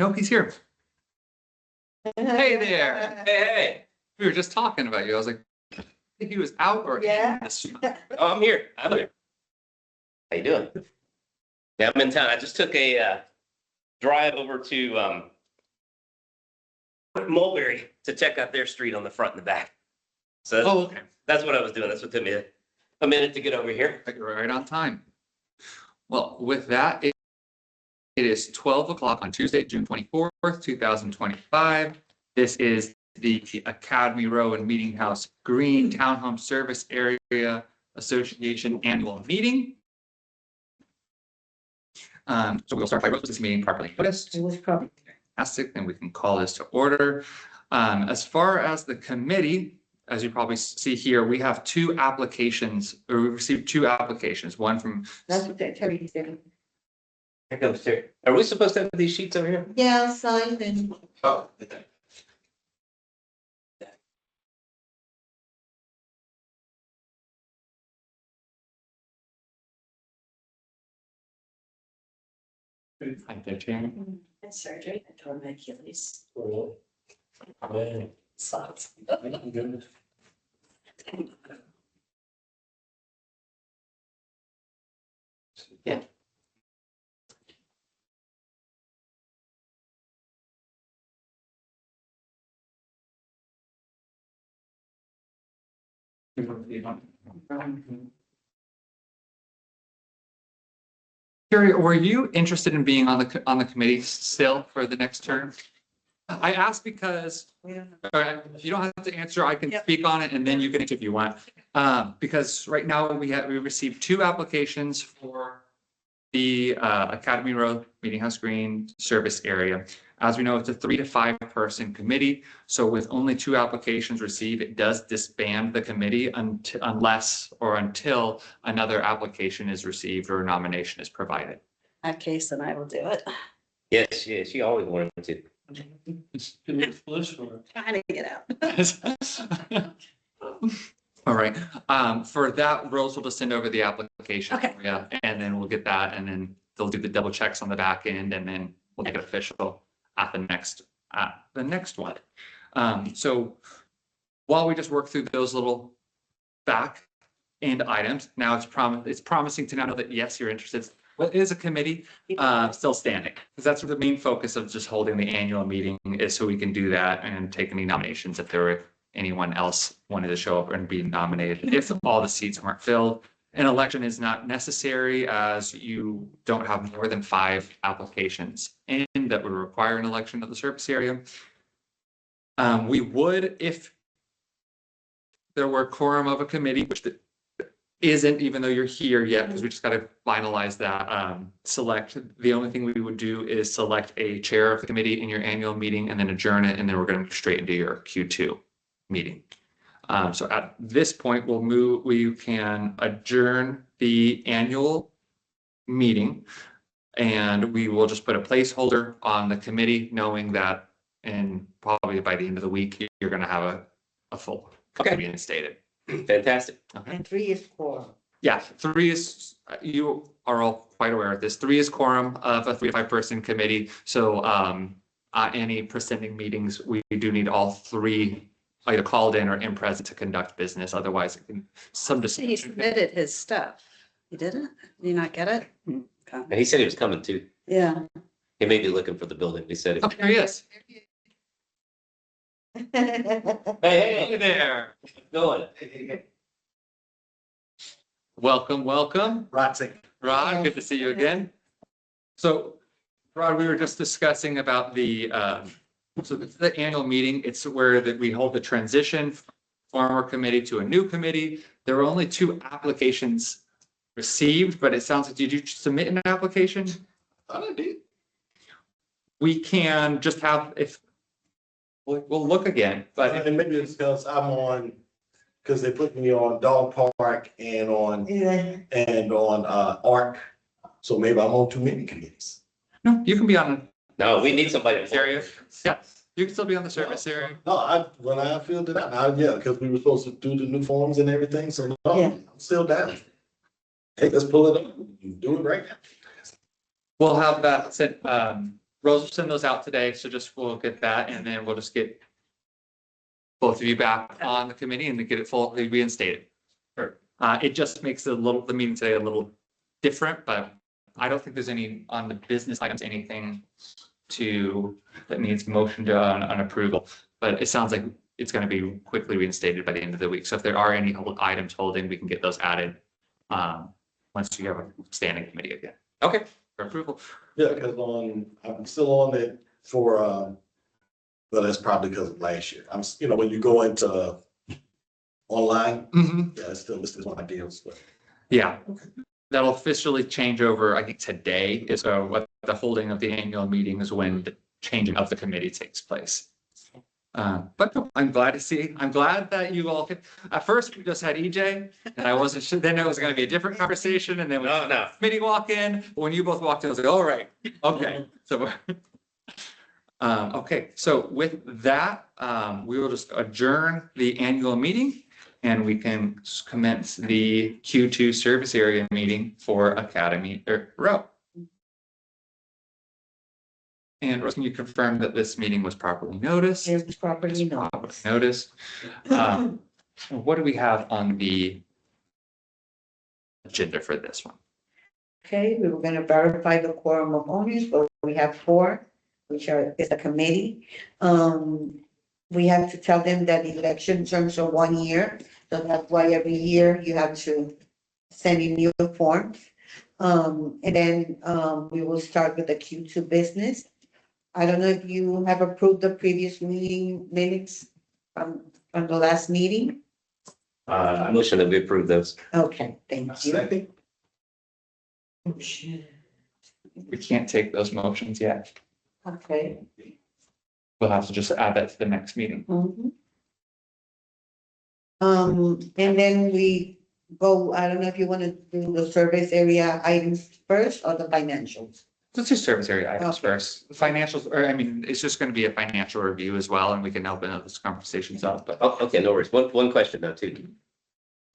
Nope, he's here. Hey there. Hey, We were just talking about you. I was like, I think he was out or Yeah. in this. oh, I'm here. I'm here. How you doing? Yeah, I'm in town. I just took a drive over to Mulberry to check out their street on the front and the back. So Oh, okay. that's what I was doing. That's what took me a minute to get over here. You're right on time. Well, with that, it is 12 o'clock on Tuesday, June 24th, 2025. This is the Academy Row and Meeting House Green Townhome Service Area Association Annual Meeting. So we'll start by this meeting properly noticed. It was probably. Fantastic, then we can call this to order. As far as the committee, as you probably see here, we have two applications, or we received two applications, one from. That's what that Terry said. Here comes Terry. Are we supposed to have these sheets over here? Yeah, signed and. Oh. Hi there, Chair. Had surgery, I tore my Achilles. Sucks. Yeah. Terry, were you interested in being on the committee still for the next term? I asked because, We don't know. all right, if you don't have to answer, I can Yep. speak on it and then you can answer if you want. Because right now we received two applications for the Academy Road Meeting House Green Service Area. As we know, it's a 3 to 5 person committee. So with only two applications received, it does disband the committee unless or until another application is received or a nomination is provided. That case, and I will do it. Yes, yes. She always wanted to. Trying to get out. All right, for that, Rose will just send over the application. Okay. Yeah, and then we'll get that, and then they'll do the double checks on the back end, and then we'll make it official at the next one. So while we just work through those little back end items, now it's promising to now know that yes, you're interested. What is a committee still standing? Because that's the main focus of just holding the annual meeting is so we can do that and take any nominations if there were anyone else wanted to show up and be nominated. If all the seats weren't filled, an election is not necessary as you don't have more than 5 applications in that would require an election of the service area. We would, if there were a quorum of a committee, which isn't, even though you're here yet, because we just got to finalize that, the only thing we would do is select a chair of the committee in your annual meeting and then adjourn it. And then we're going to move straight into your Q2 meeting. So at this point, we can adjourn the annual meeting and we will just put a placeholder on the committee, knowing that and probably by the end of the week, you're going to have a full committee instated. Fantastic. Okay. And 3 is quorum. Yeah, 3 is, you are all quite aware of this. 3 is quorum of a 3 to 5 person committee. So any presenting meetings, we do need all 3 either called in or in present to conduct business. Otherwise, it can some He decision. submitted his stuff. You didn't? Did you not get it? And he said he was coming too. Yeah. He may be looking for the building. He said, Oh, there he is. hey, Hey there. going. Welcome, welcome. Rod, good to see you again. So, Rod, we were just discussing about so this is the annual meeting. It's where that we hold the transition from former committee to a new committee. There were only 2 applications received, but it sounds like, did you submit an application? I did. We can just have, if, we'll look again, but And maybe it's because I'm on, because they put me on dog park and on ARC. So maybe I'm on too many committees. no, you can be on No, we need somebody. the area. Yeah, you can still be on the service area. No, when I filled it out, yeah, because we were supposed to do the new forms and everything, so no, Yeah. I'm still down. Hey, let's pull it up. You do it right now. We'll have that sent, Rose will send those out today, so just we'll get that and then we'll just get both of you back on the committee and to get it fully reinstated. Sure. It just makes the meeting today a little different, but I don't think there's any on the business items, anything that needs motion to on approval. But it sounds like it's going to be quickly reinstated by the end of the week. So if there are any items holding, we can get those added once you have a standing committee again Okay. for approval. Yeah, because I'm still on it for, well, that's probably because of last year. When you go into online, yeah, it's still listed as one of my deals, but. Yeah, that'll officially change over, I think today is what the holding of the annual meeting is when the changing of the committee takes place. But no, I'm glad that you all could, at first we just had EJ and I wasn't sure, then it was going to be a different conversation and then we No. committee walk in, when you both walked in, I was like, all right, okay, so. Okay, so with that, we will just adjourn the annual meeting and we can commence the Q2 service area meeting for Academy Row. And Rose, can you confirm that this meeting was properly noticed? It was properly known. Properly noticed. What do we have on the agenda for this one? Okay, we were gonna verify the quorum of owners, but we have 4, which is a committee. We have to tell them that the election terms are 1 year, so that's why every year you have to send in new forms. And then, we will start with the Q2 business. I don't know if you have approved the previous meeting minutes from the last meeting. I motion that we approve those. Okay, thank you. Second. We can't take those motions yet. Okay. We'll have to just add that to the next meeting. Mhm. And then we go, I don't know if you want to do the service area items first or the financials. Let's do service area items Okay. first. The financials, or I mean, it's just going to be a financial review as well, and we can open up this conversations up, but. Oh, okay, no worries. One question though, too.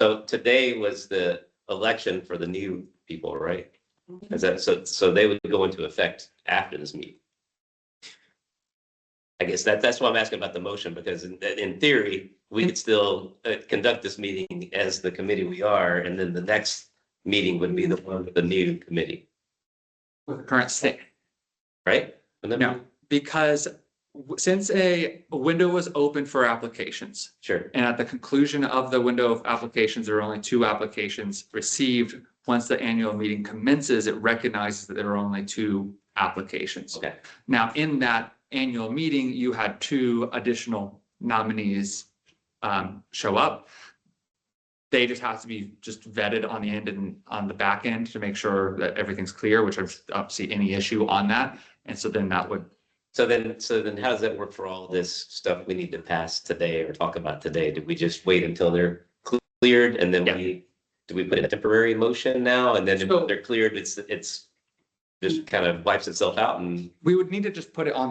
So today was the election for the new people, right? Is that, so they would go into effect after this meeting? I guess that's why I'm asking about the motion, because in theory, we could still conduct this meeting as the committee we are, and then the next meeting would be the one with the new committee, With the current state. right? Wouldn't that be- No, because since a window was open for applications, Sure, and at the conclusion of the window of applications, there are only 2 applications received. Once the annual meeting commences, it recognizes that there are only 2 applications. okay, Now, in that annual meeting, you had 2 additional nominees show up. They just have to be just vetted on the end and on the back end to make sure that everything's clear, which I don't see any issue on that. And so then that would, so then how does that work for all this stuff we need to pass today or talk about today? Did we just wait until they're cleared and then do we put in a temporary motion now? And then So- if they're cleared, it's just kind of wipes itself out and, we would need to just put it on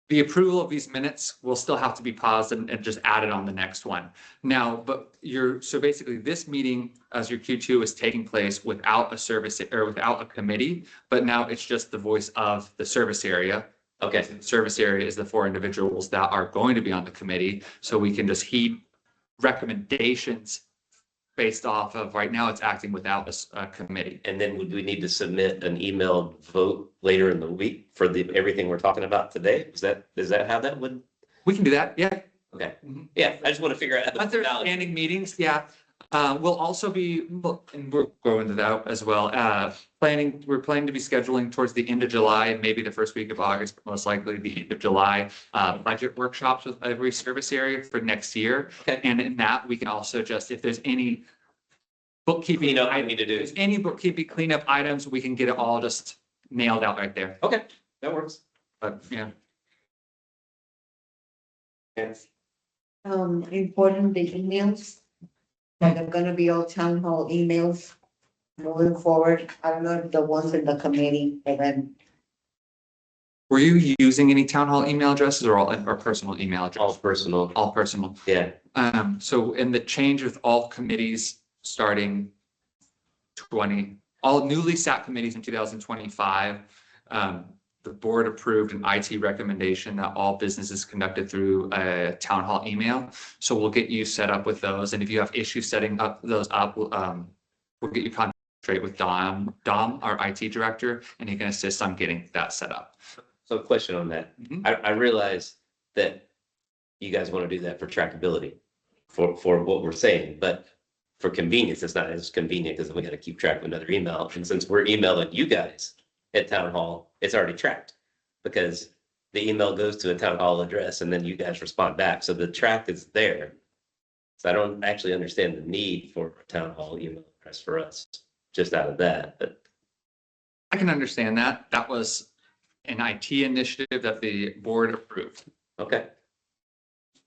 the approval of these minutes will still have to be paused and just added on the next one. Now, but so basically this meeting as your Q2 is taking place without a service or without a committee, but now it's just the voice of the service area. okay, The service area is the 4 individuals that are going to be on the committee, so we can just heed recommendations based off of, right now it's acting without a committee. and then would we need to submit an emailed vote later in the week for everything we're talking about today? Is that how that would? We can do that, yeah. Okay, Mhm. yeah, I just want to figure out. But there's standing meetings, yeah. We'll also be, and we'll go into that as well. We're planning to be scheduling towards the end of July and maybe the first week of August, but most likely the end of July, budget workshops with every service area for next year. Okay. And in that, we can also just, if there's any bookkeeping, Cleanup we items, need to do. if there's any bookkeeping cleanup items, we can get it all just nailed out right there. Okay, that works. But yeah, Yes. Important the emails. That are gonna be all town hall emails moving forward. I don't know if the ones in the committee, but then were you using any town hall email addresses or or personal email All addresses? personal, All personal. yeah, So in the change with all committees starting all newly sat committees in 2025, the board approved an IT recommendation that all business is conducted through a town hall email. So we'll get you set up with those. And if you have issues setting up those up, we'll get you straight with Dom, our IT director, and he can assist on getting that set up. So a question on that. Mhm. I realize that you guys want to do that for trackability for what we're saying, but for convenience, it's not as convenient because we got to keep track of another email. And since we're emailing you guys at town hall, it's already tracked because the email goes to a town hall address and then you guys respond back. So the track is there. So I don't actually understand the need for a town hall email address for us just out of that, but I can understand that. That was an IT initiative that the board approved. okay.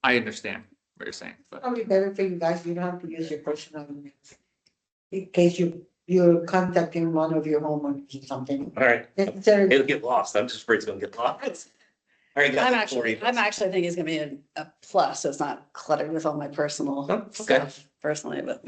I understand what you're saying, but Probably better for you guys, you don't have to use your personal emails. In case you're contacting one of your homeowners or something. All right. Instead of- It'll get lost. I'm just afraid it's gonna get lost. All right, guys. I'm actually thinking it's gonna be a plus. It's not cluttered with all my personal Oh, okay. stuff personally, but.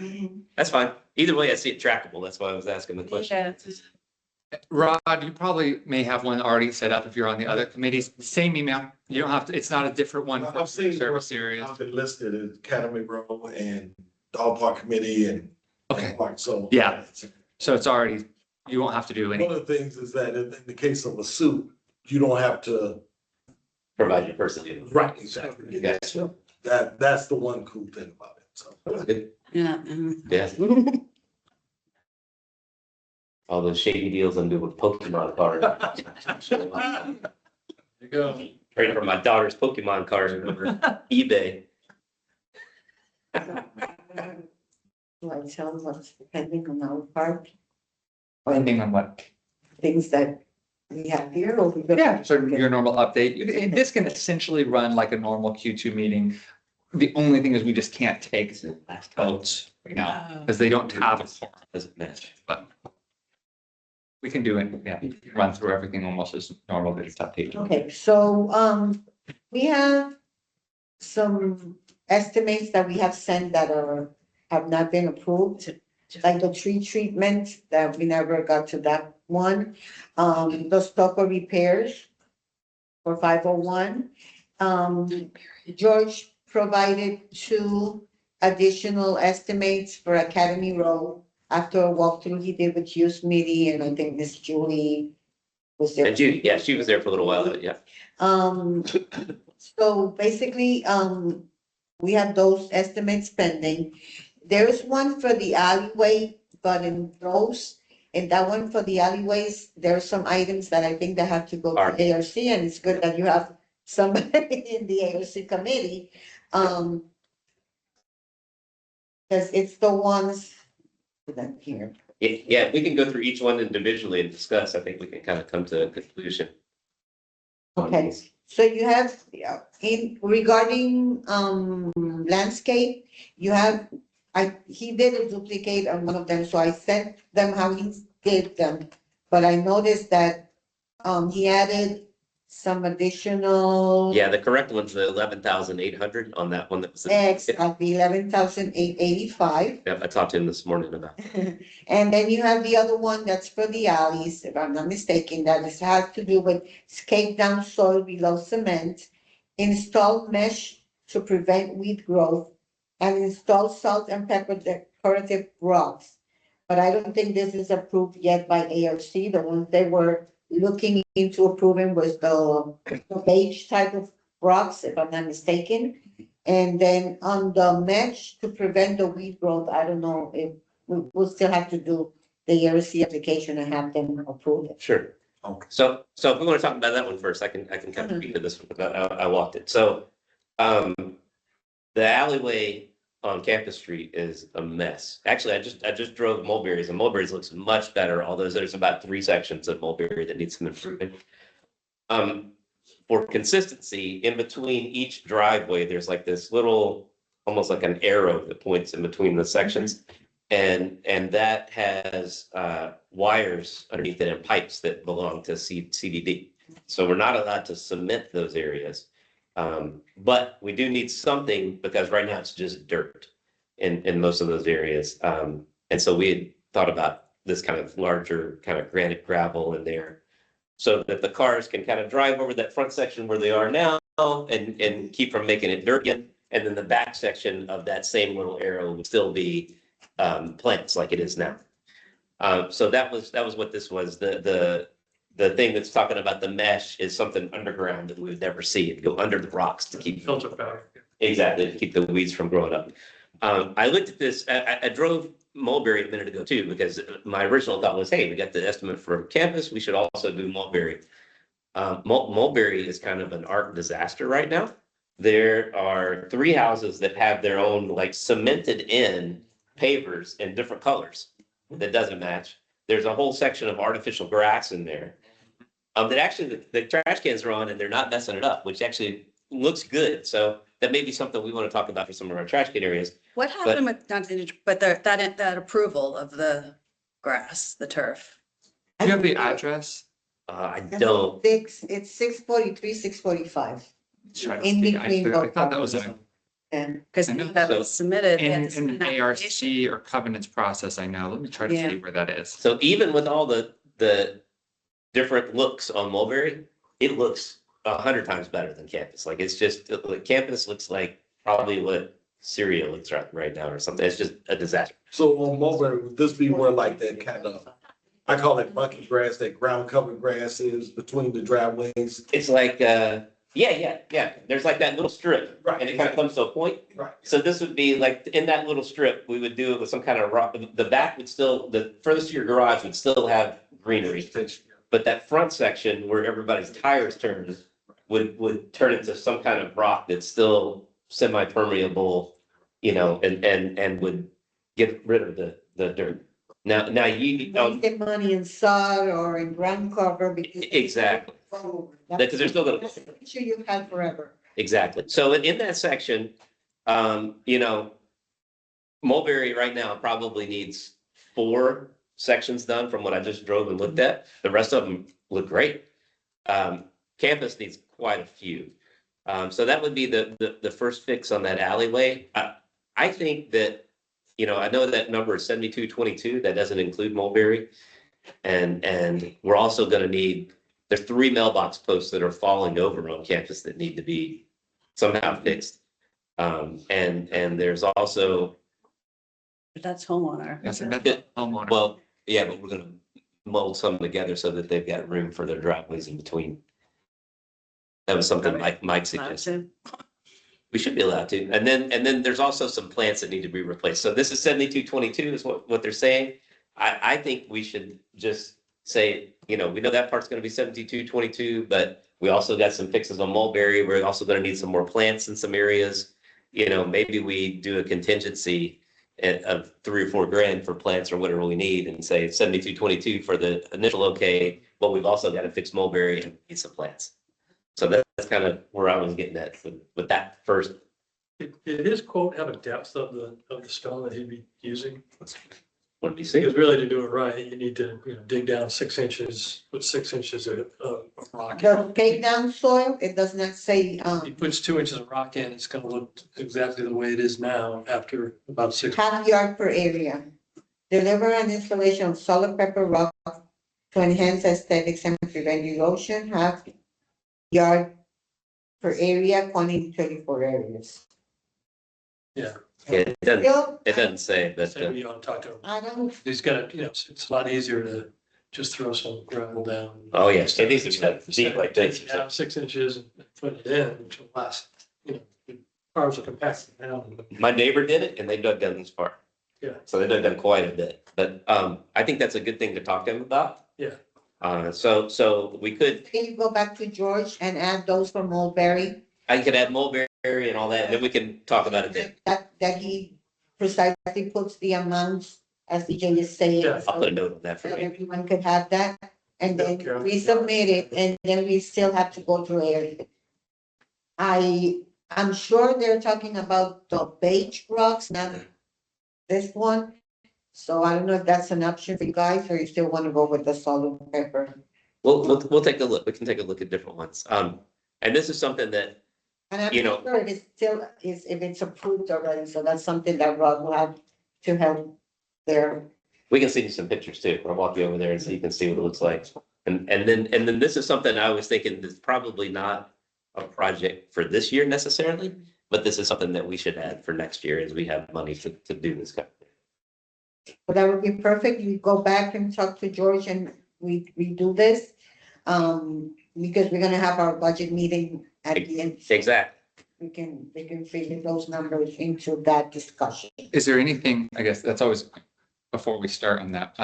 That's fine. Either way, I see it trackable. That's why I was asking the question. Yeah. Rod, you probably may have one already set up if you're on the other committees. Same email. You don't have to, it's not a different one for I've seen service areas. I've been listed as Academy Row and Dog Park Committee and. Okay, Park, so. Yeah. so it's already, you won't have to do One any. of the things is that in the case of a suit, you don't have to. Provide your personal email. Right, exactly. You guys. That's the one cool thing about it, so. Good. Yeah. Yeah. All those shady deals I'm doing with Pokemon cards. You go. Right for my daughter's Pokemon cards over eBay. Do I tell them what's depending on our part, Depending on what. things that we have here or we. Yeah, so your normal update. And this can essentially run like a normal Q2 meeting. The only thing is we just can't take votes right now because they don't have a forum, Doesn't match. but we can do it. Yeah, run through everything almost as normal, but it's updated. Okay, so, we have some estimates that we have sent that have not been approved. Like the tree treatment, that we never got to that one. The stucco repairs for 501. George provided 2 additional estimates for Academy Road. After a walkthrough he did with Hughes Media, and I think Miss Julie was there. And Judy, yeah, she was there for a little while, yeah. So basically, we have those estimates pending. There's one for the alleyway, but in those, and that one for the alleyways, there are some items that I think that have to go to Alright. ARC, and it's good that you have somebody in the ARC committee. Because it's the ones that here. Yeah, we can go through each one individually and discuss. I think we can kind of come to a conclusion. on Okay. these. So you have, in regarding, landscape, you have, he did a duplicate on one of them, so I sent them how he did them. But I noticed that, he added some additional. Yeah, the correct one's the 11,800 on that one that was. X at the 11,885. Yeah, I talked to him this morning about. And then you have the other one that's for the alleys, if I'm not mistaken, has to do with scrape down soil below cement, install mesh to prevent weed growth, and install salt and pepper decorative rocks. But I don't think this is approved yet by ARC. The ones they were looking into approving was the beige type of rocks, if I'm not mistaken. And then on the mesh to prevent the weed growth, I don't know if we'll still have to do the ARC application and have them approve it. Sure. Okay. So if we want to talk about that one first, I can kind of speak to this one, but I walked it. So, the alleyway on Campus Street is a mess. Actually, I just drove Mulberry's and Mulberry's looks much better, although there's about 3 sections of Mulberry that need some improvement. For consistency, in between each driveway, there's like this little, almost like an arrow that points in between the sections. And that has wires underneath it and pipes that belong to CDD. So we're not allowed to cement those areas. But we do need something because right now it's just dirt in most of those areas. And so we had thought about this kind of larger kind of granite gravel in there. so that the cars can kind of drive over that front section where they are now and keep from making it dirt again. And then the back section of that same little arrow would still be plants like it is now. So that was what this was. The thing that's talking about the mesh is something underground that we would never see. It'd go under the rocks to keep. Filter fabric. Exactly, to keep the weeds from growing up. I looked at this, I drove Mulberry a minute ago too, because my original thought was, hey, we got the estimate for campus, we should also do Mulberry. Mulberry is kind of an art disaster right now. There are 3 houses that have their own like cemented in pavers in different colors that doesn't match. There's a whole section of artificial grass in there. That actually the trash cans are on and they're not messing it up, which actually looks good. So that may be something we want to talk about for some of our trash can areas. What happened with, not to, but that approval of the grass, the turf? Do you have the address? I don't, It's 643, 645. Try to In see. between I thought that was both. And Because I know. that So, was submitted. they had to in submit an an application. ARC or covenants process, I know. Let me try to Yeah. see where that is. so even with all the different looks on Mulberry, it looks 100 times better than campus. Like it's just, like, campus looks like probably what Syria looks right now or something. It's just a disaster. So on Mulberry, would this be where like that kind of, I call it monkey grass, that ground cover grass is between the driveways? It's like, yeah. There's like that little strip. Right. And it kind of comes to a point. Right. So this would be like in that little strip, we would do it with some kind of rock. The back would still, the furthest to your garage would still have greenery. But that front section where everybody's tires turn would turn into some kind of rock that's still semi-permeable, and would get rid of the dirt. Now you, waste the money in sod or in ground cover because. exactly, because they're still gonna. That's a picture you've had forever. Exactly. So in that section, Mulberry right now probably needs 4 sections done from what I just drove and looked at. The rest of them look great. Campus needs quite a few. So that would be the first fix on that alleyway. I think that, I know that number is 7222. That doesn't include Mulberry. And we're also gonna need, there's 3 mailbox posts that are falling over on campus that need to be somehow fixed. And there's also, But that's homeowner. Yes, and that's the homeowner. well, yeah, but we're gonna mold some together so that they've got room for their driveways in between. That was something Mike Allowed suggested. to. We should be allowed to. And then there's also some plants that need to be replaced. So this is 7222 is what they're saying. I think we should just say, we know that part's gonna be 7222, but we also got some fixes on Mulberry. We're also gonna need some more plants in some areas. Maybe we do a contingency of $3 or $4 grand for plants or whatever we need and say 7222 for the initial okay, but we've also got to fix Mulberry and get some plants. So that's kind of where I was getting at with that first. Did his quote have a depth of the stone that he'd be using? What did you see? Because really to do it right, you need to dig down 6 inches, put 6 inches of rock. The take down soil, it does not say, He puts 2 inches of rock in, it's gonna look exactly the way it is now after about 6. half yard per area. Deliver an installation of solid pepper rock to enhance aesthetics and prevent erosion, half yard per area, quantity 24 areas. Yeah. It doesn't say, but So you ought to talk to him. I don't, He's got to, it's a lot easier to just throw some gravel down. oh yes, it needs to be like deep like this. Yeah, 6 inches and put it in, which will last, cars are compacted down. My neighbor did it and they dug down this far. Yeah. So they dug down quite a bit, but I think that's a good thing to talk to him about. Yeah. So we could, can you go back to George and add those from Mulberry? I could add Mulberry and all that, and then we can talk about it then. That he precisely puts the amounts as DJ is saying. Yeah, I'll put a So note on that for so me. everyone could have that, and then Okay. resubmit it, and then we still have to go through area. I'm sure they're talking about the beige rocks, not this one. So I don't know if that's an option for you guys, or you still want to go with the solid pepper. We'll take a look. We can take a look at different ones. And this is something that, And I'm You know- not sure if it's still, if it's approved already, so that's something that Rod will have to help there. we can send you some pictures too. I'll walk you over there and so you can see what it looks like. And then this is something I was thinking that's probably not a project for this year necessarily, but this is something that we should add for next year as we have money to do this kind of thing. But that would be perfect. We go back and talk to George and we do this. Because we're gonna have our budget meeting at the end. Exactly. We can figure those numbers into that discussion. Is there anything, I guess that's always, before we start on that,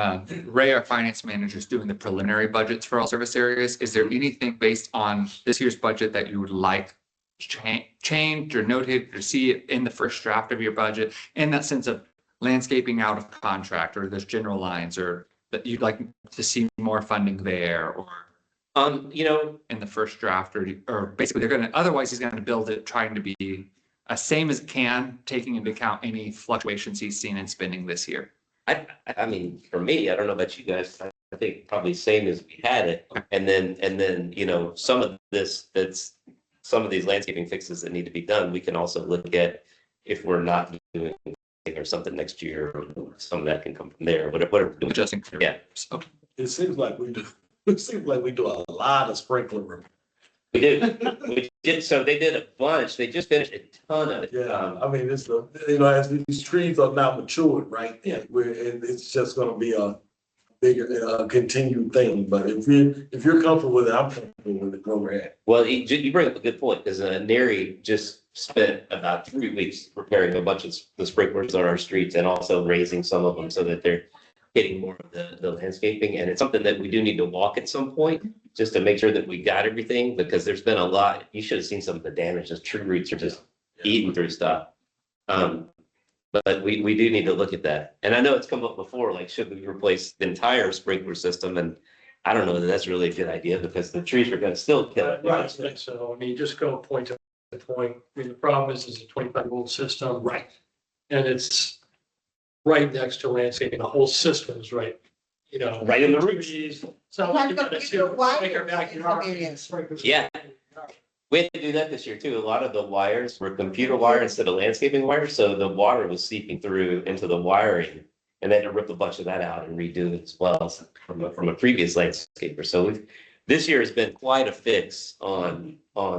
Ray, our finance manager, is doing the preliminary budgets for all service areas. Is there anything based on this year's budget that you would like changed or noted or see it in the first draft of your budget in that sense of landscaping out of contract or there's general lines or that you'd like to see more funding there or You know, in the first draft or basically otherwise he's gonna build it trying to be as same as it can, taking into account any fluctuations he's seen in spending this year. I mean, for me, I don't know about you guys, I think probably same as we had it. And then, you know, some of some of these landscaping fixes that need to be done, we can also look at if we're not doing or something next year, or some of that can come from there, whatever. we're doing. Adjusting. Yeah. So, It seems like we do, it seems like we do a lot of sprinkler. We did, so they did a bunch, they just finished a ton of it. Yeah, I mean, it's the, you know, as these trees are now matured, right? Yeah. It's just gonna be a bigger, continued thing, but if you're comfortable with it, I'm comfortable with it, go ahead. Well, you bring up a good point, because Neri just spent about 3 weeks repairing a bunch of the sprinklers on our streets and also raising some of them so that they're hitting more of the landscaping. And it's something that we do need to walk at some point, just to make sure that we got everything, because there's been a lot. You should have seen some of the damage. Those tree roots are just eating through stuff. But we do need to look at that. And I know it's come up before, like, should we replace the entire sprinkler system? And I don't know that that's really a good idea, because the trees are gonna still kill it. I think so. I mean, just go point to point. I mean, the problem is it's a 25-year-old system. Right. And it's right next to landscaping. The whole system is right, you know. Right in the roots. trees. So you gotta see make our backyard. Yeah. We had to do that this year too. A lot of the wires were computer wire instead of landscaping wire, so the water was seeping through into the wiring. And they had to rip a bunch of that out and redo it as well from a previous landscaper. So this year has been quite a fix on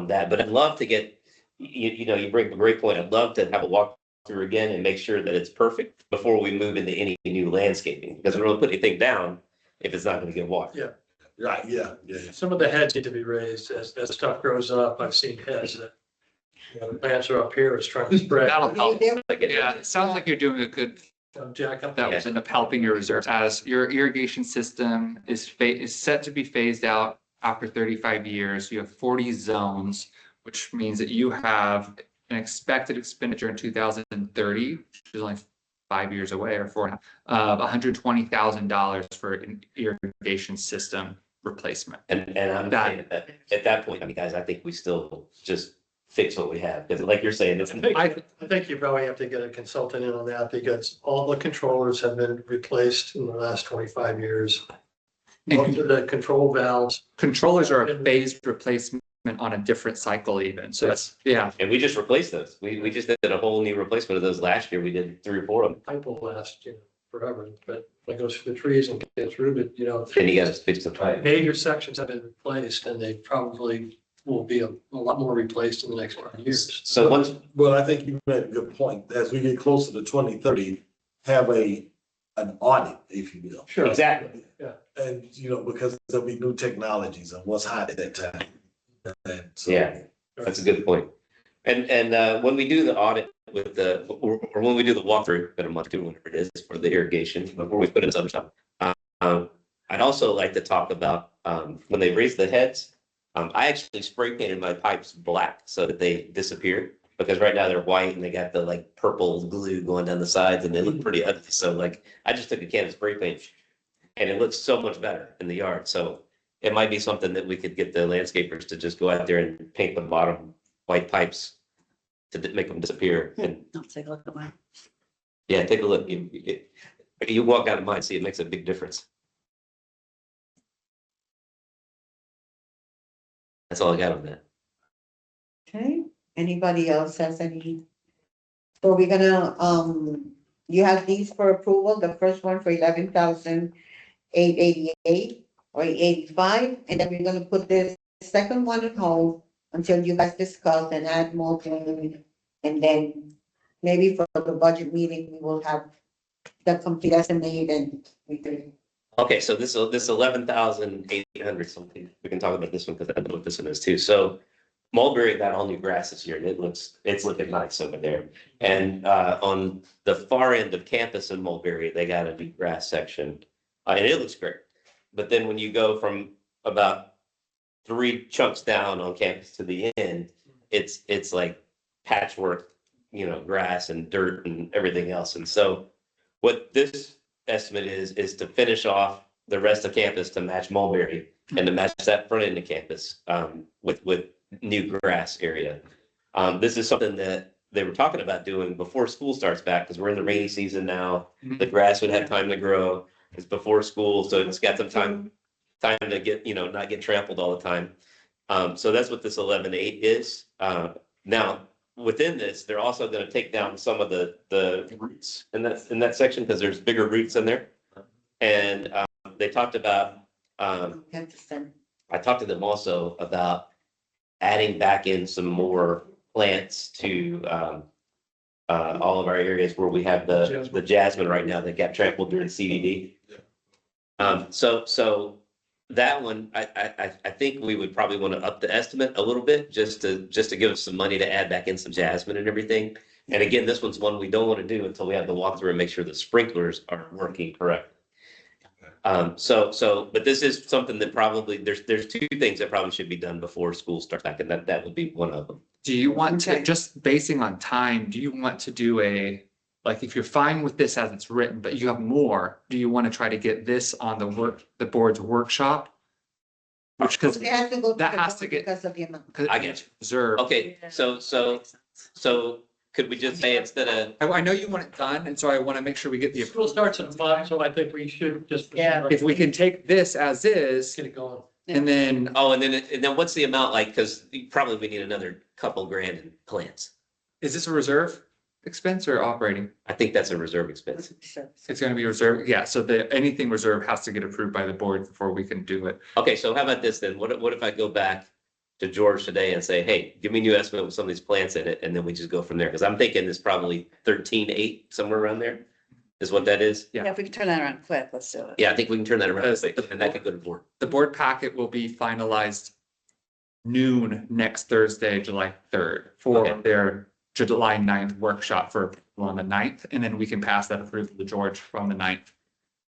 that, but I'd love to get, you know, you bring up a great point. I'd love to have a walk through again and make sure that it's perfect before we move into any new landscaping, because we don't put anything down if it's not going to get water. Yeah. Right, yeah. Some of the heads need to be raised as stuff grows up. I've seen heads that, you know, the plants are up here, it's trying to spread. that'll help. Like it- Yeah, it sounds like you're doing a good, Jack up. that will end up helping your reserves as your irrigation system is set to be phased out after 35 years. You have 40 zones, which means that you have an expected expenditure in 2030, which is only 5 years away or 4.5, of $120,000 for an irrigation system replacement. And I'm That- saying that at that point, I mean, guys, I think we still just fix what we have, because like you're saying, it's. I think you probably have to get a consultant in on that, because all the controllers have been replaced in the last 25 years. Most of the control valves. Controllers are a phased replacement on a different cycle even. So that's, yeah. And we just replaced those. We just did a whole new replacement of those last year. We did 3 or 4 of them. Pipe will last, you know, forever, but when it goes through the trees and gets rooted, you know. And you gotta fix the pipe. Major sections have been replaced, and they probably will be a lot more replaced in the next 5 years. So once, Well, I think you made a good point. As we get closer to 2030, have an audit, if you will. Sure. exactly. And, you know, because there'll be new technologies and what's hot at that time. And so- Yeah, that's a good point. And when we do the audit with or when we do the walkthrough, in a month or two, whenever it is, for the irrigation, before we put in some stuff. I'd also like to talk about, when they raise the heads, I actually spray painted my pipes black so that they disappear. Because right now they're white and they got the like purple glue going down the sides and they look pretty ugly. So like, I just took a can of spray paint and it looks so much better in the yard. So it might be something that we could get the landscapers to just go out there and paint the bottom white pipes to make them disappear. And I'll take a look at mine. yeah, take a look. You walk out of mine, see, it makes a big difference. That's all I got on that. Okay, anybody else has any? So we're gonna, you have these for approval, the first one for 11,888. or 85, and then we're gonna put this second one on hold until you guys discuss and add more to, and then maybe for the budget meeting, we will have the complete estimate and we can. Okay, so this 11,800 something, we can talk about this one because I know what this one is too. So Mulberry got all new grass this year and it's looking nice over there. And on the far end of campus in Mulberry, they got a new grass section. And it looks great. But then when you go from about 3 chunks down on campus to the end, it's like patchwork, grass and dirt and everything else. And so what this estimate is to finish off the rest of campus to match Mulberry and to match that front end of campus with new grass area. This is something that they were talking about doing before school starts back because we're in the rainy season now. The grass would have time to grow. It's before school, so it's got some time to get, not get trampled all the time. So that's what this 11.8 is. Now, within this, they're also going to take down some of the roots in that section because there's bigger roots in there. And they talked about, I talked to them also about adding back in some more plants to all of our areas where we have the jasmine right now that got trampled during CDD. So that one, I think we would probably want to up the estimate a little bit just to give us some money to add back in some jasmine and everything. And again, this one's one we don't want to do until we have the walkthrough and make sure the sprinklers are working correctly. But this is something that probably, there's 2 things that probably should be done before school starts back, and that would be one of them. Do you want to, Okay. just basing on time, do you want to do like, if you're fine with this as it's written, but you have more, do you want to try to get this on the board's workshop? Which, because It has to go to that the has to board get- because of the amount. I get you. reserve. Okay, so could we just say instead of, I know you want it done, and so I want to make sure we get the, School starts at 5, so I think we should just. Yeah. if we can take this as is, Get it going. and then, and then what's the amount like? Because probably we need another couple grand in plants. is this a reserve expense or operating? I think that's a reserve expense. It's gonna be reserved, yeah, so anything reserved has to get approved by the board before we can do it. Okay, so how about this then? What if I go back to George today and say, hey, give me a new estimate with some of these plants in it, and then we just go from there? Because I'm thinking it's probably 13.8, somewhere around there, is what that is. Yeah. Yeah, if we can turn that around quick, let's do it. Yeah, I think we can turn that around, Because quick, and that could go to board. The board packet will be finalized noon next Thursday, July 3rd, for Okay. their July 9th workshop for approval on the 9th, and then we can pass that approval to George from the 9th.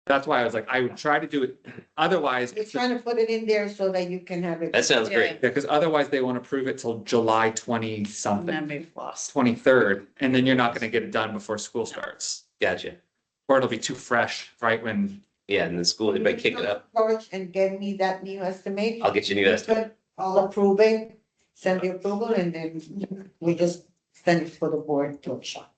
That's why I was like, I would try to do it, otherwise, We're trying to put it in there so that you can have it. That sounds great. because otherwise they want to approve it till July 20 something, And then we've lost. 23rd, and then you're not gonna get it done before school starts. Gotcha. Or it'll be too fresh, right, when, Yeah, and the school, they might kick it up. George, and get me that new estimate. I'll get you a new estimate. I'll approve it, send the approval, and then we just send it for the board to workshop.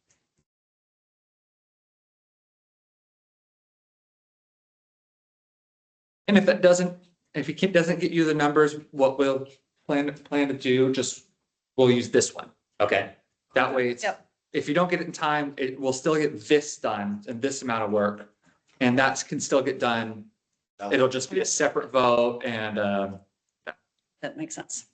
and if that doesn't, if it doesn't get you the numbers, what we'll plan to do, just, we'll use this one. Okay, That way, it's, Yep. if you don't get it in time, it will still get this done and this amount of work. And that can still get done. It'll just be a separate vote and, That makes sense.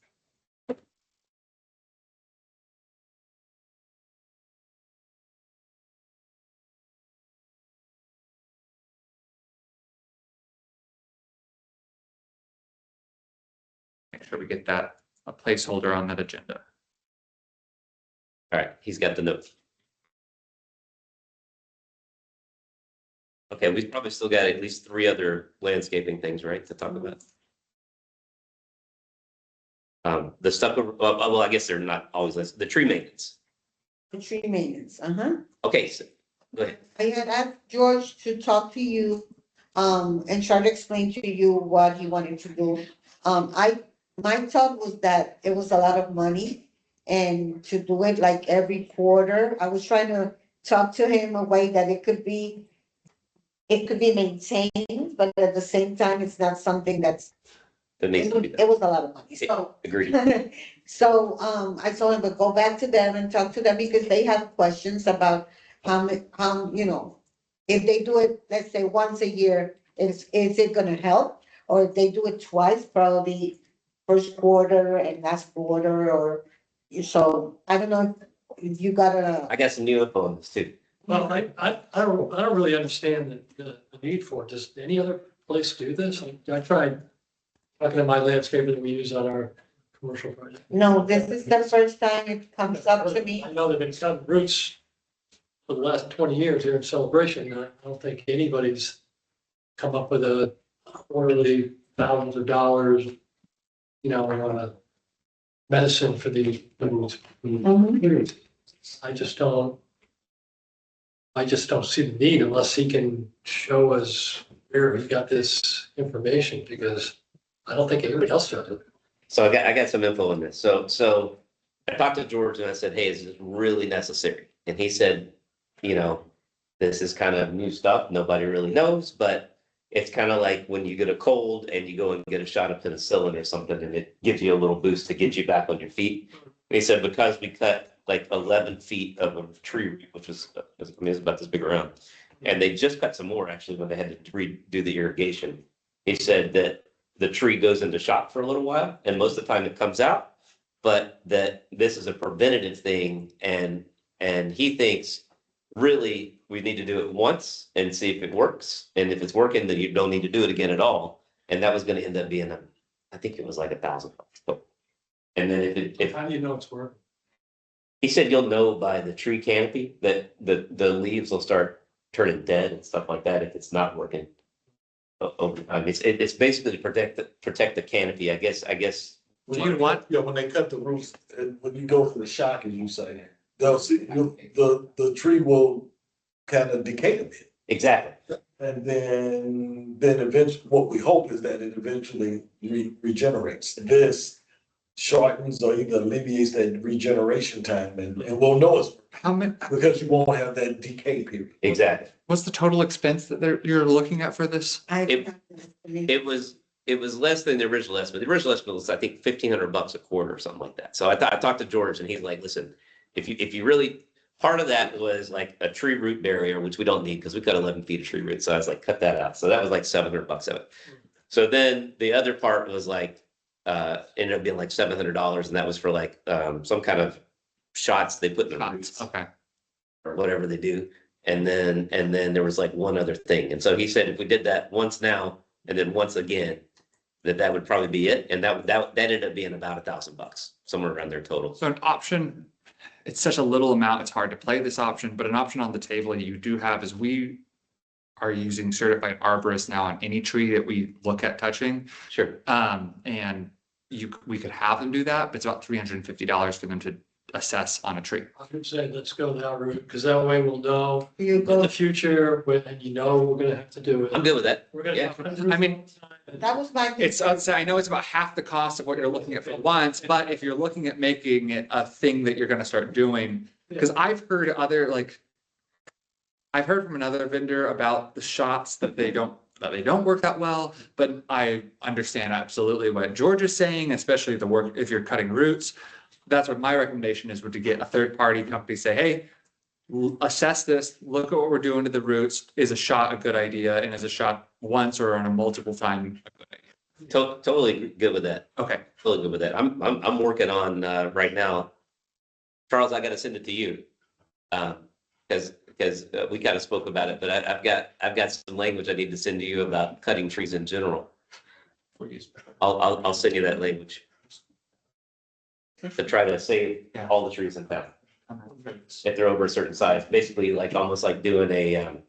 make sure we get that, a placeholder on that agenda. all right, he's got the note. Okay, we've probably still got at least 3 other landscaping things, right, to talk about. The stuff, well, I guess they're not always, the tree maintenance. The tree maintenance, Okay, so, go ahead. I had asked George to talk to you, and try to explain to you what he wanted to do. My thought was that it was a lot of money, and to do it like every quarter, I was trying to talk to him a way that it could be maintained, but at the same time, it's not something that's, That needs to be it done. was a lot of money, so. Agreed. So, I told him to go back to them and talk to them because they have questions about how, if they do it, let's say once a year, is it gonna help? or if they do it twice, probably first quarter and last quarter, or, so, I don't know if you got I got some new info on this too. Well, I don't really understand the need for it. Does any other place do this? I tried talking to my landscaper that we use on our commercial project. No, this is the first time it comes up to me. I know they've been cutting roots for the last 20 years here in Celebration. I don't think anybody's come up with a quarterly thousands of dollars, medicine for these roots. Mhm. I just don't see the need unless he can show us where he got this information, because I don't think anybody else does it. So I got some info on this. So I talked to George and I said, hey, is this really necessary? And he said, this is kind of new stuff. Nobody really knows, but it's kind of like when you get a cold and you go and get a shot of penicillin or something, and it gives you a little boost to get you back on your feet. And he said, because we cut like 11 feet of a tree, which was, it's about this big around. And they just cut some more actually when they had to redo the irrigation. He said that the tree goes into shock for a little while, and most of the time it comes out, but that this is a preventative thing. And he thinks really we need to do it once and see if it works. And if it's working, then you don't need to do it again at all. And that was going to end up being, I think it was like $1,000. And then if How do you know it's working? he said you'll know by the tree canopy that the leaves will start turning dead and stuff like that if it's not working over time. It's basically to protect the canopy. I guess. Do you want, Yeah, when they cut the roots, and when you go for the shock, as you say, they'll see, the tree will kind of decay a bit. Exactly. And then eventually, what we hope is that it eventually regenerates. This shortens or even alleviates that regeneration time, and we'll know it's how many, because you won't have that decay period. Exactly. what's the total expense that you're looking at for this? It was less than the original estimate. The original estimate was, I think, $1,500 a quarter or something like that. So I talked to George and he's like, listen, if you really, part of that was like a tree root barrier, which we don't need because we've got 11 feet of tree root. So I was like, cut that out. So that was like $700 of it. So then the other part was like, ended up being like $700. And that was for like, some kind of shots they put in the roots Okay, or whatever they do. And then there was like one other thing. And so he said, if we did that once now, and then once again, that would probably be it. And that ended up being about $1,000, somewhere around there total. so an option, it's such a little amount, it's hard to play this option, but an option on the table you do have is we are using certified arborists now on any tree that we look at touching. Sure. And we could have them do that, but it's about $350 for them to assess on a tree. I would say let's go that route, because that way we'll know You in go, the future when we're gonna have to do it. I'm good with that. We're gonna. Yeah. I mean, that was my. It's, I know it's about half the cost of what you're looking at for once, but if you're looking at making it a thing that you're gonna start doing, because I've heard I've heard from another vendor about the shots that they don't work that well, but I understand absolutely what George is saying, especially the work, if you're cutting roots. That's what my recommendation is, would to get a third party company, say, hey, assess this, look at what we're doing to the roots. Is a shot a good idea? And is a shot once or on a multiple time a good idea? Totally good with that. Okay, Totally good with that. I'm working on, right now. Charles, I gotta send it to you. Because we kind of spoke about it, but I've got some language I need to send to you about cutting trees in general. I'll send you that language to try to save all the trees in town if they're over a certain size. Basically, like almost like doing like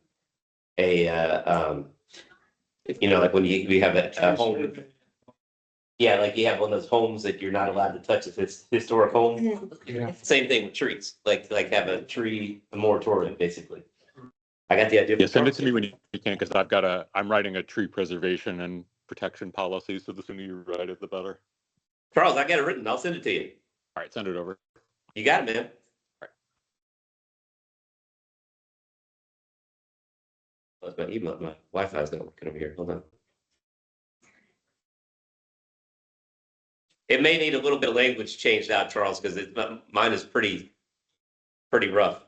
when you have a home. Yeah, like you have one of those homes that you're not allowed to touch if it's historic home. yeah. Same thing with trees, like have a tree moratorium, basically. I got the idea. Yeah, send it to me when you can, because I'm writing a tree preservation and protection policy, so the sooner you write it, the better. Charles, I got it written. I'll send it to you. All right, send it over. You got it, man. My email, my Wi-Fi is not working over here. Hold on. It may need a little bit of language changed out, Charles, because mine is pretty rough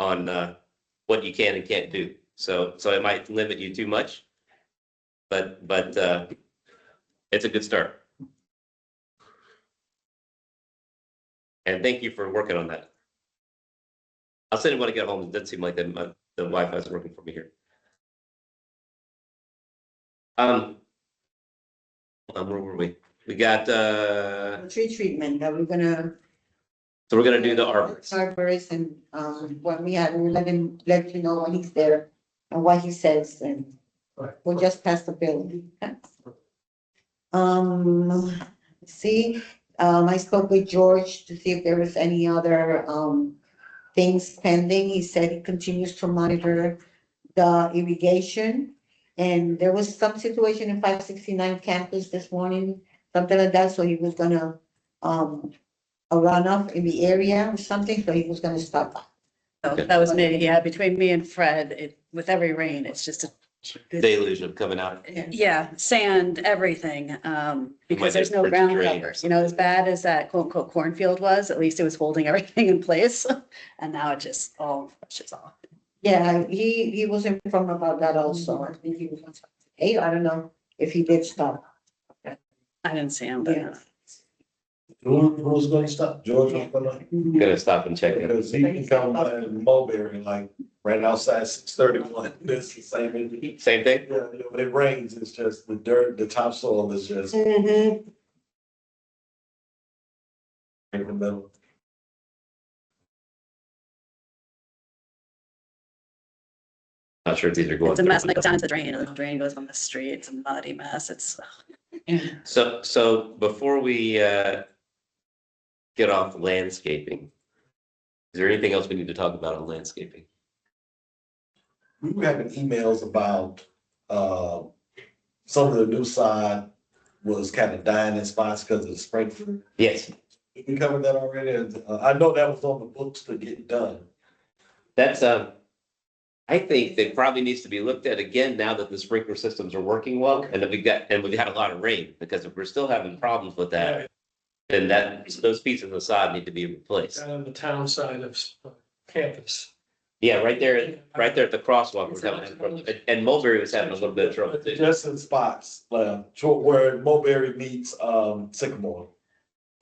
on what you can and can't do. So it might limit you too much. But it's a good start. And thank you for working on that. I'll send it when I get home. It doesn't seem like the Wi-Fi is working for me here. Where were we? We got, Tree treatment that we're gonna. so we're gonna do the arbors. Arborist and, when we'll let you know when he's there and what he says and Right. we'll just pass the bill. See, I spoke with George to see if there was any other, things pending. He said he continues to monitor the irrigation. And there was some situation in 569 campus this morning, something like that, so he was gonna, a runoff in the area or something, so he was gonna stop by. So that was me, yeah, between me and Fred, with every rain, it's just a. Deluge of coming out. Yeah, sand, everything, because there's no Might have ground drains. covers, you know, as bad as that quote unquote cornfield was, at least it was holding everything in place. And now it just all rushes off. Yeah, he was informed about that also. I think he was, hey, I don't know if he did stop. I didn't see him, Yeah. but Who's gonna stop? George was gonna, Gonna stop and check it. because he can come by in Mulberry, like, right outside 631, this is the same. Same thing? Yeah, when it rains, it's just the dirt, the topsoil is just Mhm. in the middle. Not sure if these are going. it's a mess, and through. it goes down to the drain, and the drain goes on the street, it's a muddy mess, it's. So before we get off landscaping, is there anything else we need to talk about on landscaping? We were having emails about, some of the new sod was kind of dying in spots because of the sprinkler. Yes, Did we cover that already? I know that was on the books to get done. that's, I think that probably needs to be looked at again now that the sprinkler systems are working well and that we've had a lot of rain, because if we're still having problems with that, then those pieces of sod need to be replaced. On the town side of campus. Yeah, right there at the crosswalk, we're having, and Mulberry was having a little bit of trouble too. Just in spots, where Mulberry meets, Sycamore.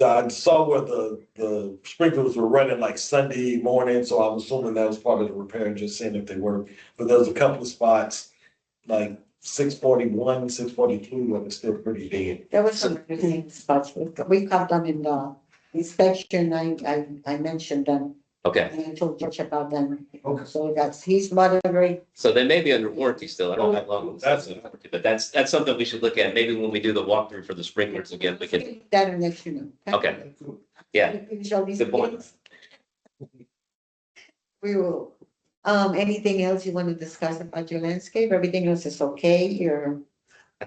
I saw where the sprinklers were running like Sunday morning, so I'm assuming that was part of the repair, just seeing if they work. But there was a couple of spots, like 641, 642, where it's still pretty dead. There was some interesting spots. We caught them in the inspection. I mentioned them. Okay, And I told George about them. Okay. So he's monitoring. so they may be under warranty still. I don't know how long. But that's something we should look at. Maybe when we do the walkthrough for the sprinklers again, we can, That and let you know. Okay. Yeah. Show these Good point. kids. We will, anything else you want to discuss about your landscape? Everything else is okay? You're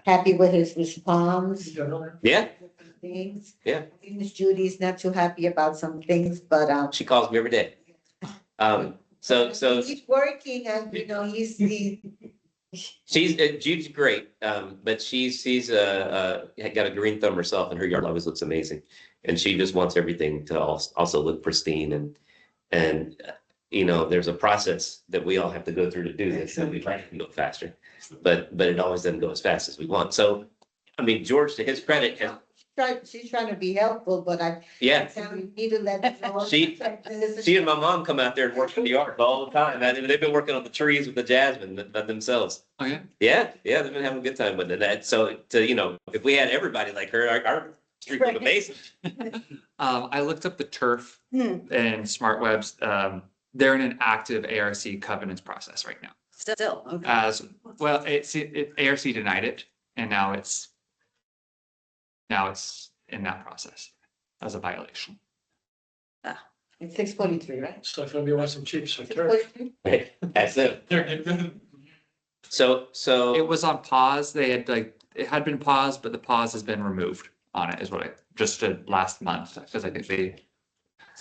happy with his response? yeah, Things? Yeah. Miss Judy's not too happy about some things, but, she calls me every day. So he's working and, you know, he's Jude's great, but she's got a green thumb herself, and her yard always looks amazing. And she just wants everything to also look pristine, and you know, there's a process that we all have to go through to do this, and we'd like it to go faster, but it always doesn't go as fast as we want. So, I mean, George, to his credit, she's trying to be helpful, but yeah, you need to let them know. She and my mom come out there and work in the yard all the time. I mean, they've been working on the trees with the jasmine themselves. Oh, yeah? Yeah, they've been having a good time with it. So, you know, if we had everybody like her, our street would be amazing. I looked up the turf Hmm. and Smart Webs. They're in an active ARC covenants process right now. Still, okay. As well, ARC denied it, and now it's in that process as a violation. It's 6:43, right? So if you want some cheap turf. 6:43? That's it. So It was on pause. It had been paused, but the pause has been removed on it, is what I just did last month, because I think they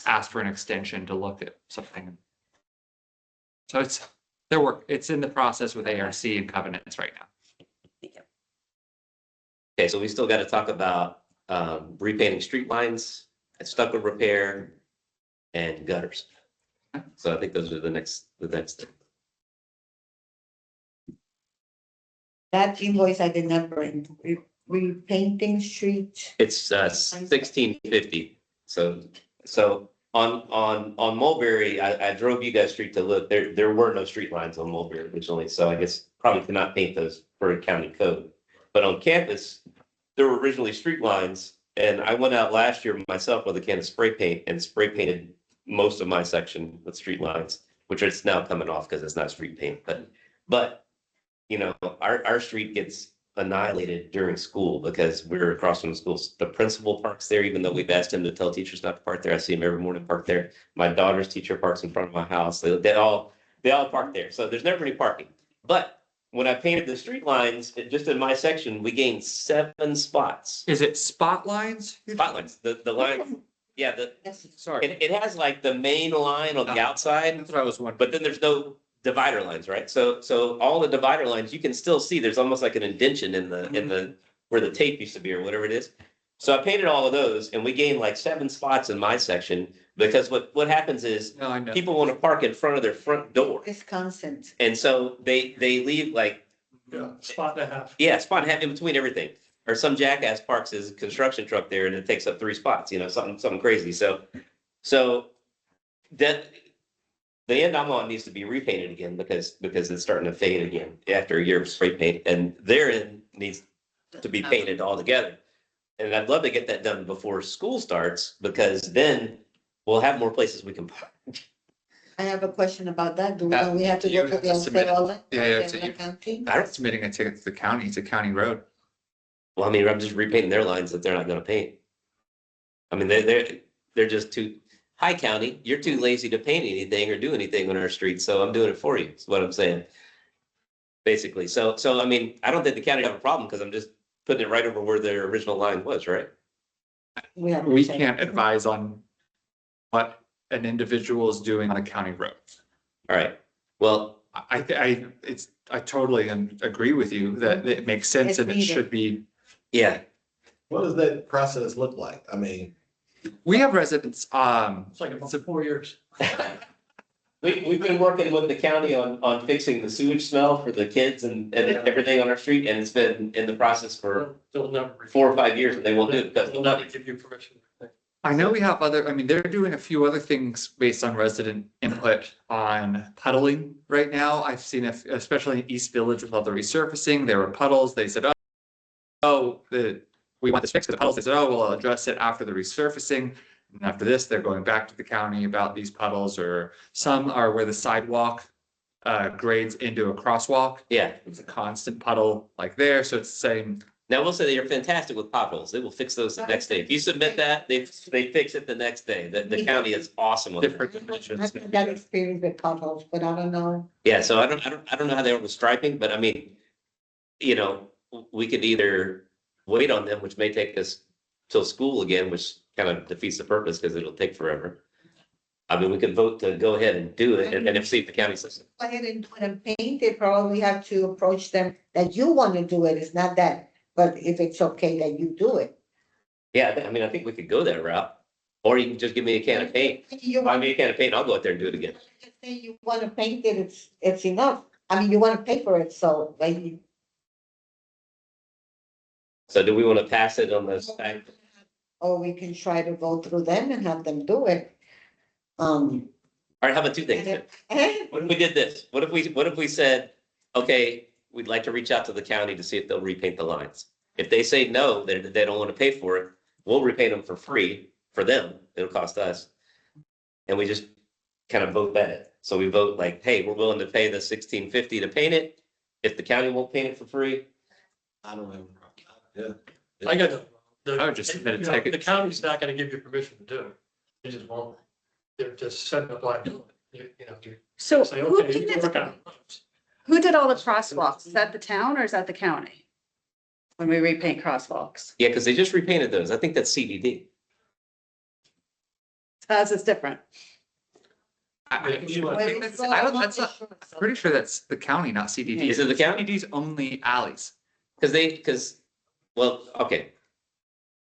asked for an extension to look at something. So it's in the process with ARC and covenants right now. okay, so we still got to talk about repainting street lines, stucco repair, and gutters. So I think those are the next thing. That invoice I did not bring. repainting street. It's 1650. So on Mulberry, I drove you guys street to look. There were no street lines on Mulberry originally, so I guess probably cannot paint those for county code. But on campus, there were originally street lines, and I went out last year myself with a can of spray paint and spray painted most of my section with street lines, which is now coming off because it's not street paint. But you know, our street gets annihilated during school because we're across from the schools. The principal parks there, even though we've asked him to tell teachers not to park there. I see him every morning park there. My daughter's teacher parks in front of my house. They all park there. So there's never any parking. But when I painted the street lines, just in my section, we gained 7 spots. Is it spot lines? Spot lines, the line, yeah, Sorry, it has like the main line on the outside, that's what I was wondering. but then there's no divider lines, right? So all the divider lines, you can still see, there's almost like an indention in the, where the tape used to be or whatever it is. So I painted all of those and we gained like 7 spots in my section because what happens is No, I know. people want to park in front of their front door. Wisconsin. And so they leave like, Yeah, spot and a half. yeah, spot and a half in between everything. Or some jackass parks his construction truck there and it takes up 3 spots, you know, something crazy. So that the end I'm on needs to be repainted again because it's starting to fade again after a year of spray paint, and their end needs to be painted all together. And I'd love to get that done before school starts because then we'll have more places we can park. I have a question about that. Do That- we have to you go to have the to submit it. Alpharetta? Yeah, so you- County? I'm submitting a ticket to the county, it's a county road. Well, I mean, I'm just repainting their lines that they're not gonna paint. I mean, they're just too, hi county, you're too lazy to paint anything or do anything on our streets, so I'm doing it for you, is what I'm saying. Basically, so I mean, I don't think the county have a problem because I'm just putting it right over where their original line was, right? We have. We can't advise on what an individual is doing on a county road. All right, well, I totally agree with you that it makes sense It's and it needed. should be. yeah, What does that process look like? I mean, We have residents, It's like about 4 years. we've been working with the county on fixing the sewage smell for the kids and everything on our street, and it's been in the process for They'll never. 4 or 5 years, and they won't do it because They'll never give you permission. I know we have they're doing a few other things based on resident input on puddling right now. I've seen, especially in East Village with all the resurfacing, there were puddles. They said, we want this fixed, the puddles. They said, oh, we'll address it after the resurfacing. And after this, they're going back to the county about these puddles, or some are where the sidewalk grades into a crosswalk. yeah. It's a constant puddle like there, so it's the same. Now, we'll say they're fantastic with potholes. They will fix those the next day. If you submit that, they fix it the next day. The county is awesome with Different it. dimensions. I've had that experience with potholes, but I don't know. Yeah, so I don't know how they are with striping, but I mean, you know, we could either wait on them, which may take us till school again, which kind of defeats the purpose because it'll take forever. I mean, we could vote to go ahead and do it and if see if the county says, Go ahead and do it and paint it, probably have to approach them that you want to do it. It's not that, but if it's okay that you do it. yeah, I mean, I think we could go that route. Or you can just give me a can of paint. You Buy want me a can of paint, I'll go out there and do it again. to say you want to paint it, it's enough. I mean, you want to pay for it, so like. So do we want to pass it on this? Or we can try to go through them and have them do it. All right, how about 2 things? then? What if we did this? What if we said, okay, we'd like to reach out to the county to see if they'll repaint the lines. If they say no, they don't want to pay for it, we'll repaint them for free for them. It'll cost us. And we just kind of vote that. So we vote like, hey, we're willing to pay the $16.50 to paint it. If the county won't paint it for free, I don't have a problem. Yeah. I got the. I would just submit a you know, ticket. The county's not gonna give you permission to do it. They just won't. They're just setting up liability. You know, you So say, who okay, you did can work it? on it. Who did all the crosswalks? Is that the town or is that the county? When we repaint crosswalks? yeah, because they just repainted those. I think that's CDD. How's it's different? I think that's, I don't, that's not, I'm pretty sure that's the county, not CDD. Is it the county? CDD's only alleys. Well, okay.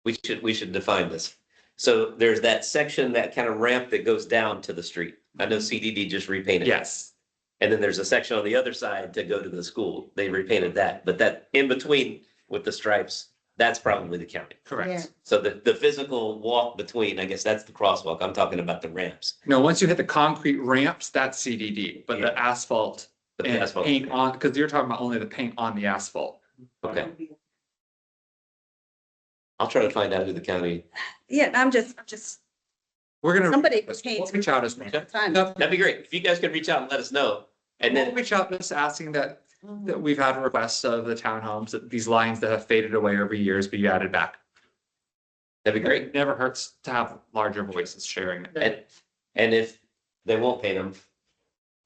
We should define this. So there's that section, that kind of ramp that goes down to the street. I know CDD just repainted. it. Yes. And then there's a section on the other side to go to the school. They repainted that, but that in between with the stripes, that's probably the county. Correct. So the physical walk between, I guess that's the crosswalk. I'm talking about the ramps. No, once you hit the concrete ramps, that's CDD, but the asphalt But the and asphalt- paint on, because you're talking about only the paint on the asphalt. Okay, I'll try to find out who the county, Yeah, I'm just, We're gonna. somebody We'll paints. reach out as well. Time. that'd be great. If you guys could reach out and let us know. And We'll then, reach out just asking that we've had requests of the townhomes, that these lines that have faded away over years be added back. that'd be great. It never hurts to have larger voices sharing it. And if they won't paint them,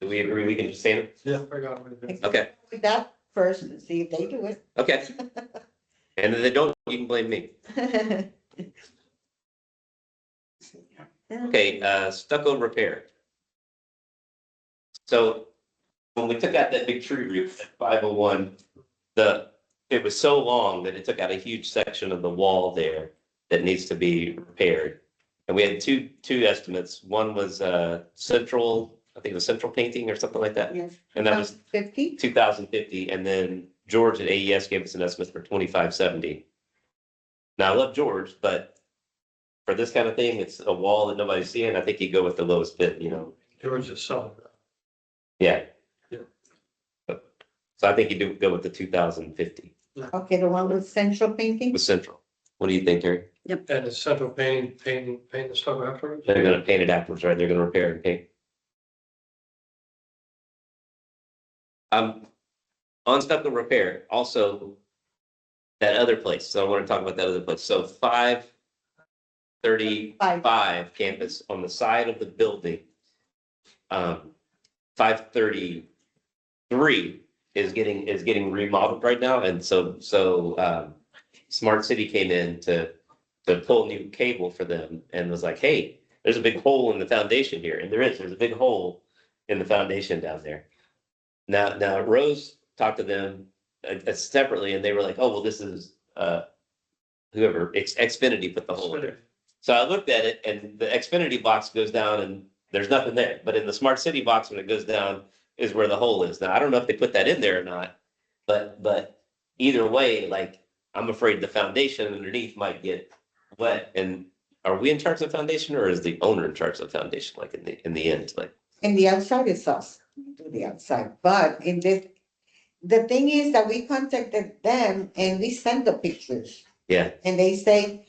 do we agree we can just paint Yeah, I got it. them? Okay, With that first, and see if they do it. okay. And if they don't, you can blame me. Okay, stucco repair. So when we took out that big tree roof at 501, it was so long that it took out a huge section of the wall there that needs to be repaired. And we had two estimates. One was central, I think it was central painting or something like that. Yes. And that was 50? 2050, and then George at AES gave us an estimate for 2570. Now, I love George, but for this kind of thing, it's a wall that nobody's seeing. I think you go with the lowest bid, you know? George is selling that. Yeah. Yeah. So I think you do go with the 2050 Okay, the one with central painting? with Central. What do you think, Terry? And it's central painting the stuff afterwards. They're gonna paint it afterwards, right? They're gonna repair and paint. On stucco repair, also that other place. So I want to talk about that other place. So 535 campus on the side of the building. 533 is getting remodeled right now. And so Smart City came in to pull new cable for them and was like, hey, there's a big hole in the foundation here. And there's a big hole in the foundation down there. Now Rose talked to them separately and they were like, oh, well, this is whoever, Xfinity put the hole in there. So I looked at it and the Xfinity box goes down and there's nothing there. But in the Smart City box, when it goes down, is where the hole is. Now, I don't know if they put that in there or not, but either way, like, I'm afraid the foundation underneath might get wet. And are we in charge of the foundation or is the owner in charge of the foundation? Like in the end, like, And the outside is us, we do the outside, but in this, the thing is that we contacted them and we sent the pictures. yeah, And they say,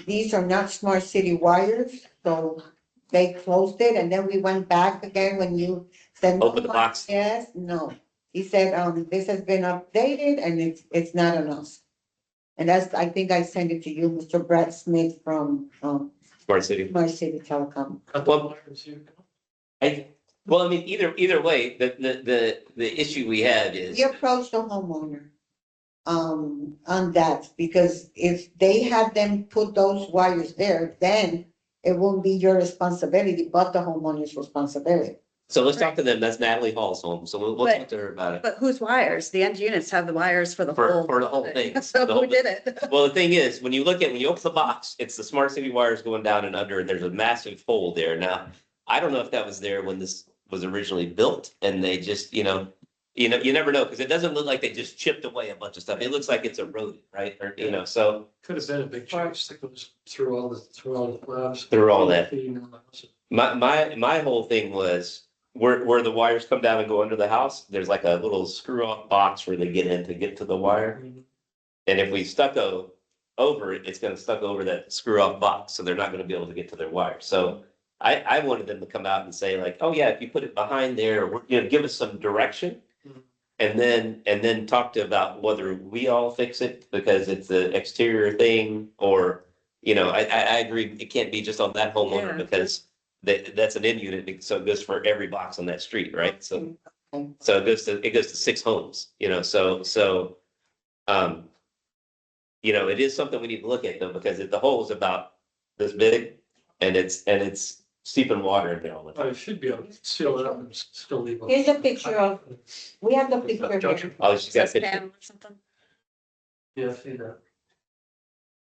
these are not Smart City wires, so they closed it, and then we went back again when you said. Open the box. Yes, no, he said, this has been updated and it's not on us. And that's, I think I sent it to you, Mr. Brad Smith from, Smart City. Smart City Telecom. Cut the wires, you go. Well, I mean, either way, the issue we had is, We approached the homeowner, on that, because if they had them put those wires there, then it won't be your responsibility, but the homeowner's responsibility. so let's talk to them. That's Natalie Hall's home. So we'll But- talk to her about it. But whose wires? The end units have the wires for the whole. For the whole thing. So The whole who did it? Well, the thing is, when you open the box, it's the Smart City wires going down and under, and there's a massive hole there. Now, I don't know if that was there when this was originally built and they just, you never know, because it doesn't look like they just chipped away a bunch of stuff. It looks like it's eroded, right? Or, so Could have been a big chunks that goes through all the slabs. through all that. My whole thing was where the wires come down and go under the house, there's like a little screw off box where they get in to get to the wire. And if we stucco over it, it's gonna stuck over that screw off box, so they're not gonna be able to get to their wire. So I wanted them to come out and say like, oh yeah, if you put it behind there, or, give us some direction. Mhm. And then talk to about whether we all fix it because it's the exterior thing or, I agree, it can't be just on that homeowner Yeah. because that's an in unit, so it goes for every box on that street, right? So it goes to 6 homes, it is something we need to look at though, because if the hole is about this big and it's seeping water in there all the time. I should be able to seal it up and still leave. Here's a picture of, we have the picture here. Junction. Oh, she's got a Says picture. panel or something. Yeah, see that.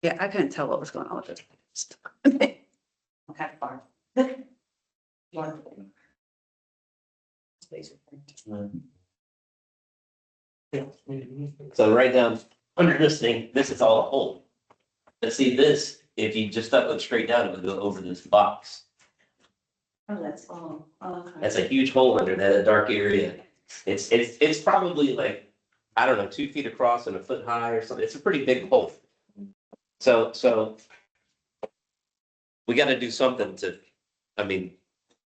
Yeah, I couldn't tell what was going on with it. Okay, fine. So write down under this thing, this is all a hole. But see this, if you just stuck it straight down, it would go over this box. Oh, that's all. That's a huge hole under that dark area. It's probably like, I don't know, 2 feet across and a foot high or something. It's a pretty big hole. So we gotta do something to, I mean,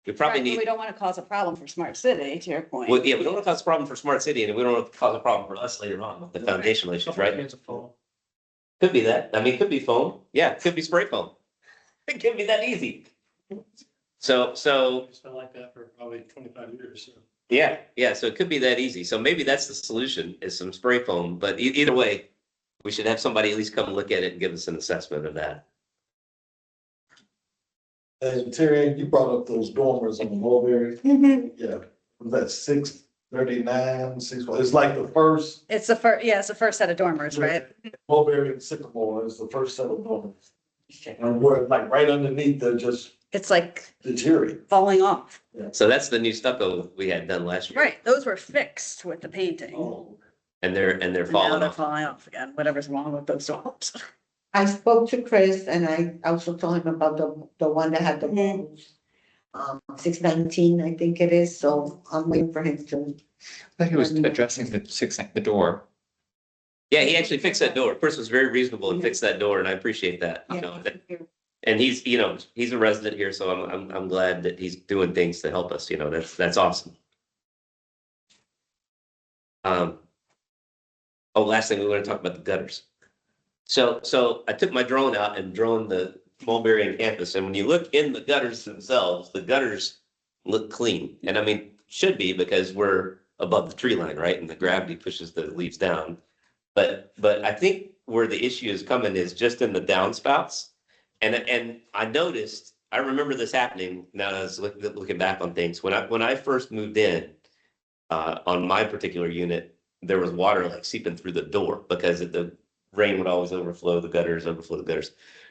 we probably Right, but need, we don't want to cause a problem for Smart City, to your point. well, yeah, we don't want to cause a problem for Smart City and we don't want to cause a problem for us later on with the foundational issues, right? It's a phone. Could be that. I mean, it could be foam. Yeah, it could be spray foam. It could be that easy. So It's been like that for probably 25 years. So. yeah, so it could be that easy. So maybe that's the solution is some spray foam, but either way, we should have somebody at least come look at it and give us an assessment of that. And Terry, you brought up those dormers on the Mulberry. Yeah, was that 639, 6, it's like the first It's the first, yeah, it's the first set of dormers, right? Mulberry and Sycamore is the first set of dormers. And we're like right underneath, they're just It's like deteriorating. falling off. So that's the new stucco we had done last year. Right, those were fixed with the painting. Oh. And they're And now falling they're off. falling off again, whatever's wrong with those dorms. I spoke to Chris and I also told him about the one that had the Mhm. balls. 619, I think it is, so I'm waiting for him to. I think it was addressing the door. Yeah, he actually fixed that door. Chris was very reasonable and fixed that door and I appreciate that. You know, and he's, you know, he's a resident here, so I'm glad that he's doing things to help us, you know, that's awesome. Last thing, we want to talk about the gutters. So I took my drone out and droned the Mulberry campus, and when you look in the gutters themselves, the gutters look clean. And I mean, should be because we're above the tree line, right? And the gravity pushes the leaves down. But I think where the issue is coming is just in the downspouts. And I noticed, I remember this happening now that I was looking back on things. When I first moved in, on my particular unit, there was water like seeping through the door because the rain would always overflow the gutters.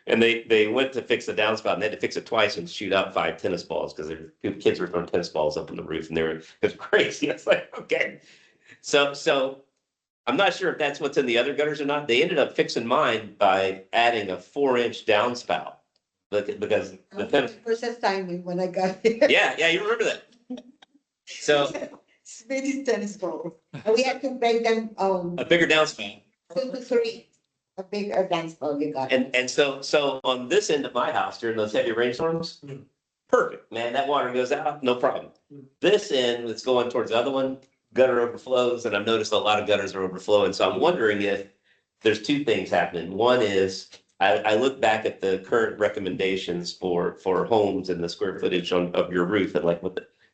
And they went to fix the downspout and they had to fix it twice and shoot out 5 tennis balls because kids were throwing tennis balls up on the roof and it was crazy. It's like, okay. So I'm not sure if that's what's in the other gutters or not. They ended up fixing mine by adding a 4-inch downspout because the tennis. First time when I got here. Yeah, you remember that. So Spinning tennis ball. And we had to break them, a bigger downspout. 2 to 3, a bigger dance ball you got. And so on this end of my house during those heavy rainstorms, perfect, man, that water goes out, no problem. This end that's going towards the other one, gutter overflows, and I've noticed a lot of gutters are overflowing. So I'm wondering if there's 2 things happening. One is I look back at the current recommendations for homes and the square footage of your roof and like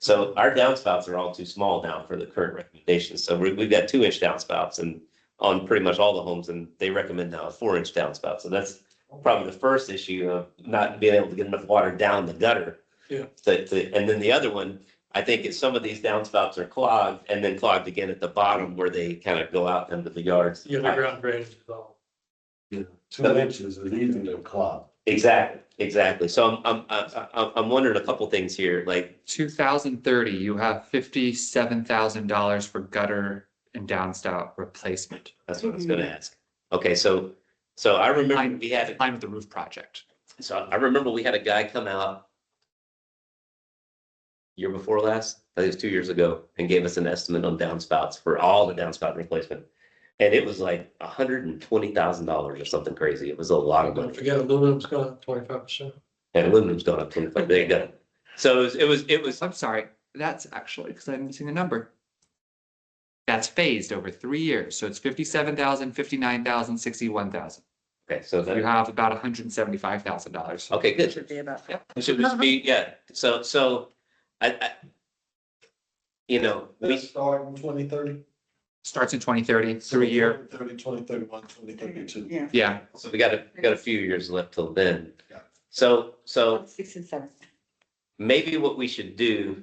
so our downspouts are all too small now for the current recommendations. So we've got 2-inch downspouts and on pretty much all the homes, and they recommend now a 4-inch downspout. So that's probably the first issue of not being able to get enough water down the gutter. Yeah. And then the other one, I think is some of these downspouts are clogged and then clogged again at the bottom where they kind of go out into the yards. The underground drainage is all. 2 inches is easy to clog. Exactly. So I'm wondering a couple things here, like, 2030, you have $57,000 for gutter and downspout replacement. that's what I was gonna ask. Okay, so I remember we had, Line with the roof project. so I remember we had a guy come out year before last, I think it was 2 years ago, and gave us an estimate on downspouts for all the downspout replacement. And it was like $120,000 or something crazy. It was a lot of Don't money. forget aluminum's gone up 25%. And aluminum's going up 25, there you go. So it was, I'm sorry, that's actually, because I'm missing the number. That's phased over 3 years, so it's 57,000, 59,000, 61,000. okay, so You that, have about $175,000. okay, good. Should be about. It should just be, yeah, so I, you know, we, Let's start in 2030. Starts in 2030, 3-year. 2031, 2032. Yeah. Yeah, so we got a few years left till then. Yeah. So 6 and 7. maybe what we should do,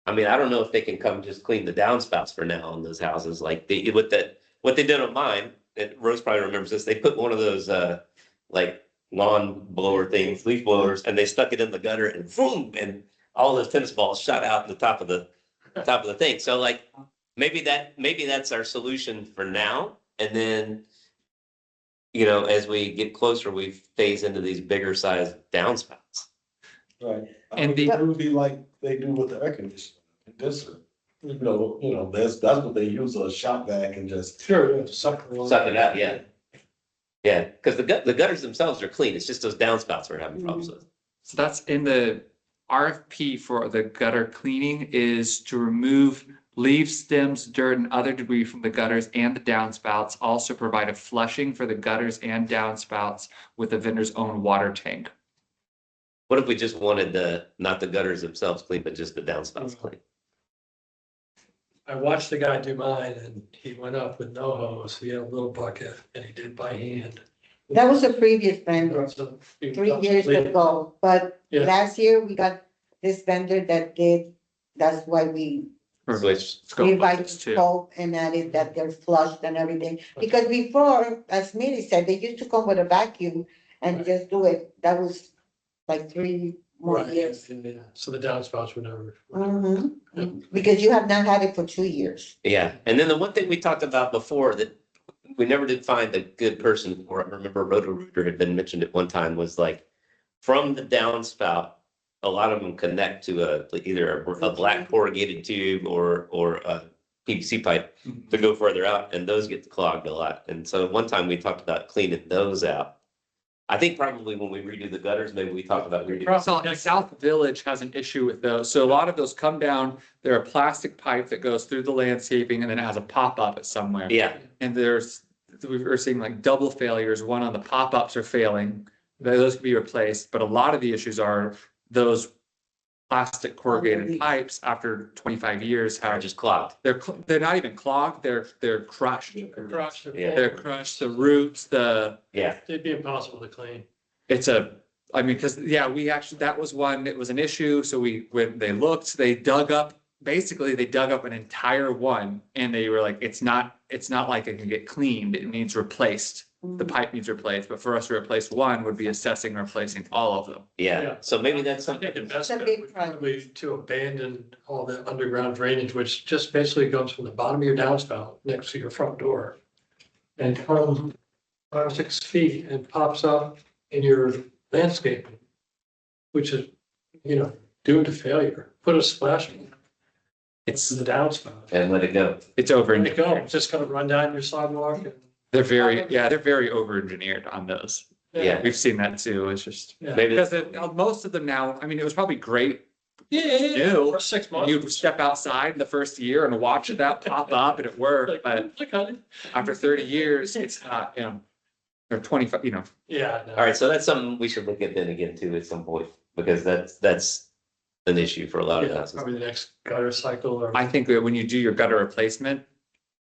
I mean, I don't know if they can come just clean the downspouts for now on those houses, like what they did on mine, and Rose probably remembers this, they put one of those, like lawn blower things, leaf blowers, and they stuck it in the gutter and boom, and all those tennis balls shot out in the top of the thing. So like, maybe that's our solution for now, and then, you know, as we get closer, we phase into these bigger sized downspouts. Right. And And it would be like they do with the air conditioner, condenser. You know, that's what they use a shop vac and just. Sure, yeah, suck it Suck it out, yeah. Yeah, because the gutters themselves are clean. It's just those downspouts we're having problems with. So that's in the RFP for the gutter cleaning is to remove leaves, stems, dirt, and other debris from the gutters and the downspouts. Also provide a flushing for the gutters and downspouts with the vendor's own water tank. What if we just wanted not the gutters themselves clean, but just the downspouts clean? I watched the guy do mine and he went up with no hose. He had a little bucket and he did by hand. That was a previous vendor, 3 years ago, but Yeah. last year we got this vendor that did, that's why we Switch. revised This the too. scope and added that they're flushed and everything. Because before, as Mary said, they used to come with a vacuum and just do it. That was like 3 more Right, years. yeah. So the downspouts were never. Mhm. Because you have not had it for 2 years. Yeah, and then the one thing we talked about before that we never did find a good person for, I remember Roto-Rooter had been mentioned at one time, was like from the downspout, a lot of them connect to either a black corrugated tube or a PVC pipe to go further out, and those get clogged a lot. And so one time we talked about cleaning those out. I think probably when we redo the gutters, maybe we talked about redoing. South Village has an issue with those. So a lot of those come down, they're a plastic pipe that goes through the landscaping and then it has a pop-up at somewhere. Yeah, And we're seeing like double failures. One on the pop-ups are failing. Those can be replaced, but a lot of the issues are those plastic corrugated pipes after 25 years are have, just clogged. they're not even clogged, they're crushed. Across the. Yeah. They're crushed, the roots, Yeah, It'd be impossible to clean. because, yeah, we actually, that was one, it was an issue. So when they looked, they dug up an entire one and they were like, it's not like it can get cleaned. It needs replaced. The pipe needs replaced, but for us to replace one would be assessing replacing all of them. yeah. Yeah. So maybe that's I think something. the best It's a bet big would project. probably be to abandon all the underground drainage, which just basically goes from the bottom of your downspout next to your front door. And comes 5 or 6 feet and pops up in your landscaping. Which is, doomed to failure. Put a splash in It's the downspout. And let it go. over. There you go, it's just gonna run down your sidewalk and. They're very over engineered on those. Yeah. We've seen that too. It's just, Yeah. Maybe because most of them now, I mean, it was probably great. Yeah, New. for 6 months. You'd step outside in the first year and watch that pop up and it worked, but Look, honey. after 30 years, it's not, or 25, Yeah. no. All right, so that's something we should look at then again too at some point, because that's an issue for a lot of Yeah, houses. probably the next gutter cycle or. I think that when you do your gutter replacement,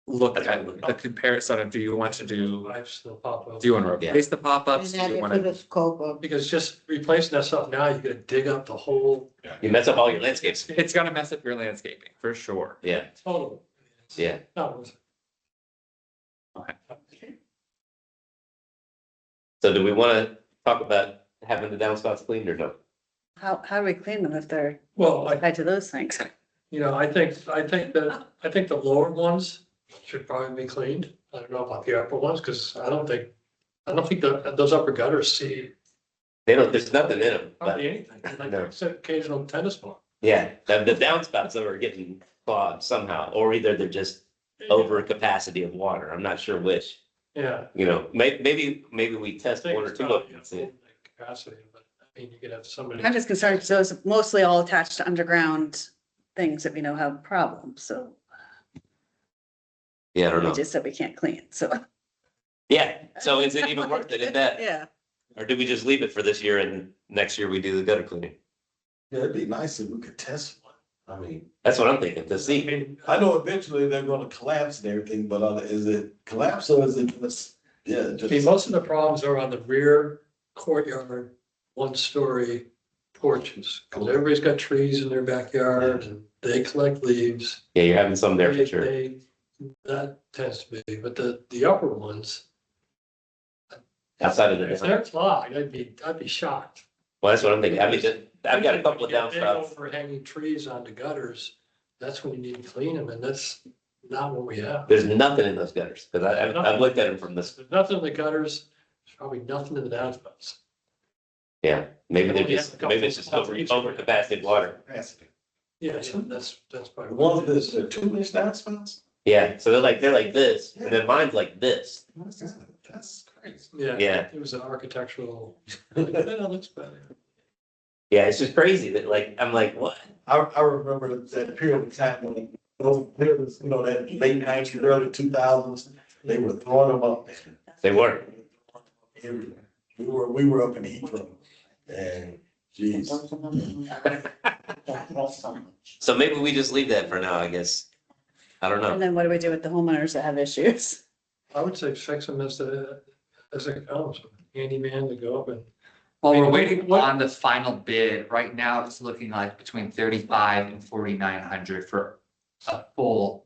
look That's at what- the comparison of, do you want to Pipes will pop up. do you want to replace the pop-ups? And Do add you it want to to, the scope of. Because just replacing that stuff now, you gotta dig up the whole. You mess up all your landscapes. it's gonna mess up your landscaping, for sure. Yeah, Total. yeah. Not worth Okay. So do we want to talk about having the downspouts cleaned or no? How do we clean them if they're Well, tied to those things? I think the lower ones should probably be cleaned. I don't know about the upper ones, because I don't think those upper gutters see There's nothing in them, but hardly anything. Like No. it's an occasional tennis ball. yeah, the downspouts though are getting clogged somehow, or either they're just over capacity of water. I'm not sure which. Yeah. Maybe we test I think one or it's two about, of them and see. Capacity, but I mean, you could have somebody. I'm just concerned because those mostly all attached to underground things that we know have problems, so Yeah, I don't we know. just said we can't clean, so. Yeah, so is it even worth it at that? Yeah. Or do we just leave it for this year and next year we do the gutter cleaning? Yeah, it'd be nice if we could test one. I mean, That's what I'm thinking, to I see. mean, I know eventually they're gonna collapse and everything, but is it collapse or is it just, yeah, I mean, just. most of the problems are on the rear courtyard, 1-story porches. Because everybody's got trees in their backyard and they collect leaves. Yeah, you're having some there for They- sure. That tends to be, but the upper ones. Outside of the, If they're clogged, I'd be shocked. well, that's what I'm thinking. I mean, I've got a couple of When you get big downspouts. Overhanging trees on the gutters, that's when you need to clean them, and that's not what we have. There's nothing in those gutters, because I've looked at them from this, There's nothing in the gutters, there's probably nothing in the downspouts. yeah, maybe they're Only have just, a couple maybe it's just over capacity water. Yeah, so that's The probably. ones that's the 2-inch downspouts? Yeah, so they're like this, and then mine's like this, That's crazy. Yeah. yeah. It was an architectural, that looks better. Yeah, it's just crazy that like, I'm like, what? I remember that period of time when those buildings, you know, that late 90s, early 2000s, they were throwing them up. Man. They were. Everywhere. We were up in Heathrow, and geez. So maybe we just leave that for now, I guess. I don't know. And then what do we do with the homeowners that have issues? I would say fix them as it comes, handyman to go up and. Well, we're What- waiting what- on the final bid. Right now, it's looking like between 35 and 4,900 for a full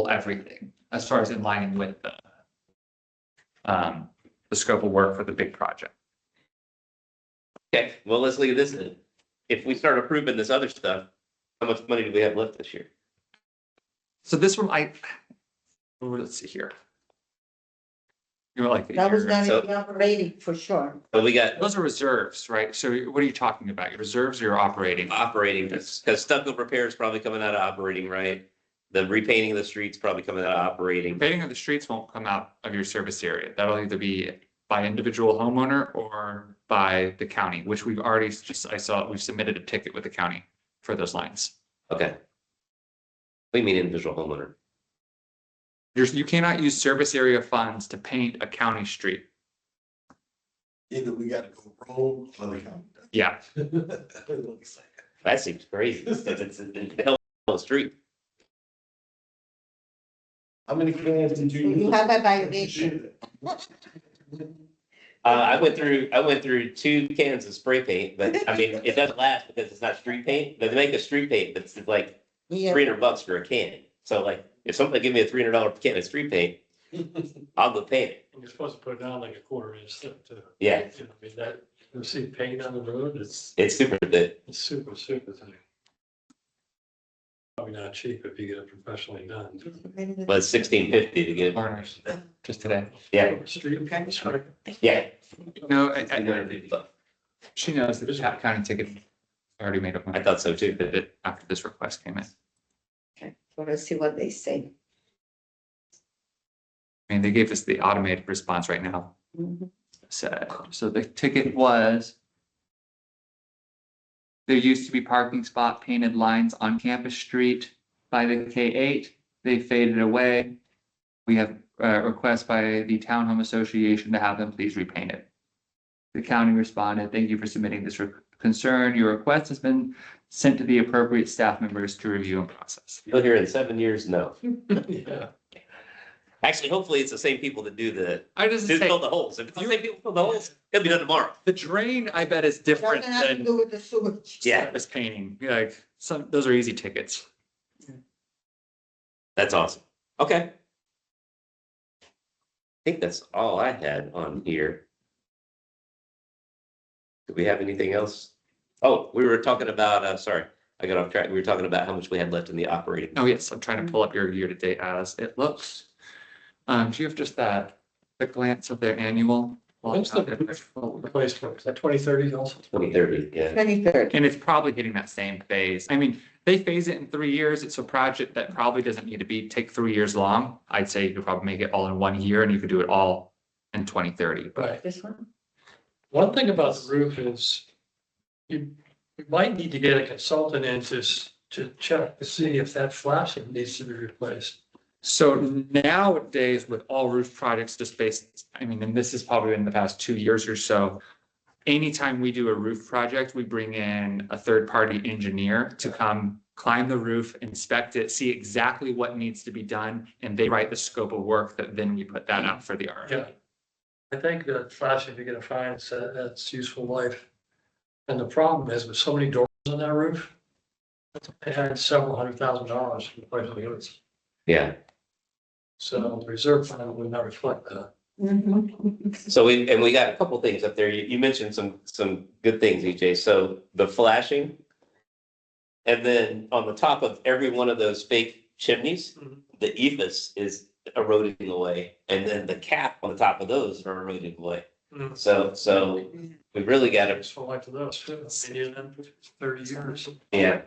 everything, as far as in lining with the scope of work for the big project. Okay, well, let's leave this in. If we start approving this other stuff, how much money do we have left this year? So this one, let's see here. You were like. That was your- done So- in the operating, for sure. But we got Those are reserves, right? So what are you talking about? Your reserves or your operating? operating, because stucco repair is probably coming out of operating, right? The repainting of the streets probably coming out of operating. Paving of the streets won't come out of your service area. That'll either be by individual homeowner or by the county, which we've already we've submitted a ticket with the county for those lines. Okay. We mean individual homeowner. You cannot use service area funds to paint a county street. Either we gotta go road or the county. Yeah, That seems crazy. It's a hell of a street. How many cans did you use? You have a violation. I went through 2 cans of spray paint, but I mean, it doesn't last because it's not street paint. They make a street paint, but it's like Yeah, $300 for a can. So like, if somebody give me a $300 can of street paint, I'll go paint it. And you're supposed to put it down like a 1/4 inch thick too. Yeah, You know, I mean, that, you see paint on the road, it's super thick. super thin. Probably not cheap if you get it professionally done. But it's $16.50 to get it. learners, just today. Yeah, Street. yeah. No, she knows that the county ticket already made up. I thought so too. Did it after this request came in. Okay, so let's see what they say. I mean, they gave us the automated response right now. Mhm. So the ticket was. There used to be parking spot painted lines on Campus Street by the K8. They faded away. We have a request by the Townhome Association to have them please repaint it. The county responded, thank you for submitting this concern. Your request has been sent to the appropriate staff members to review and process. You'll hear in 7 years, no. Yeah. Actually, hopefully it's the same people that do I just fill say, the holes. If it's the same people fill the holes, it'll be done tomorrow. the drain, I bet is different Doesn't have to than do with the sewage. Yeah. surface painting. Like those are easy tickets. That's awesome. Okay. I think that's all I had on here. Do we have anything else? Oh, we were talking about, sorry, I got off track. We were talking about how much we had left in the operating. Oh, yes, I'm trying to pull up your year-to-date as it looks. Do you have just the glance of their annual? When's the replacement? Is that 2030 also? 2030, yeah. 23rd. And it's probably hitting that same phase. I mean, they phase it in 3 years. It's a project that probably doesn't need to take 3 years long. I'd say you could probably make it all in 1 year and you could do it all in 2030. But Right. This one? One thing about the roof is you might need to get a consultant in to check to see if that flashing needs to be replaced. so nowadays with all roof projects just based, I mean, and this is probably in the past 2 years or so. Anytime we do a roof project, we bring in a third-party engineer to come climb the roof, inspect it, see exactly what needs to be done, and they write the scope of work that then we put that out for the RFP. Yeah. I think that flashing, if you're gonna find that's useful life. And the problem is with so many doors on that roof, it had several $100,000 for the price of the units. Yeah. So the reserve fund would not reflect that. Mhm. So we got a couple things up there. You mentioned some good things, EJ. So the flashing. And then on the top of every one of those fake chimneys, Mhm. the ephes is eroding away, and then the cap on the top of those are eroding away. Mhm. So we really got to, So like to those, too. I mean, in them 30 years. yeah.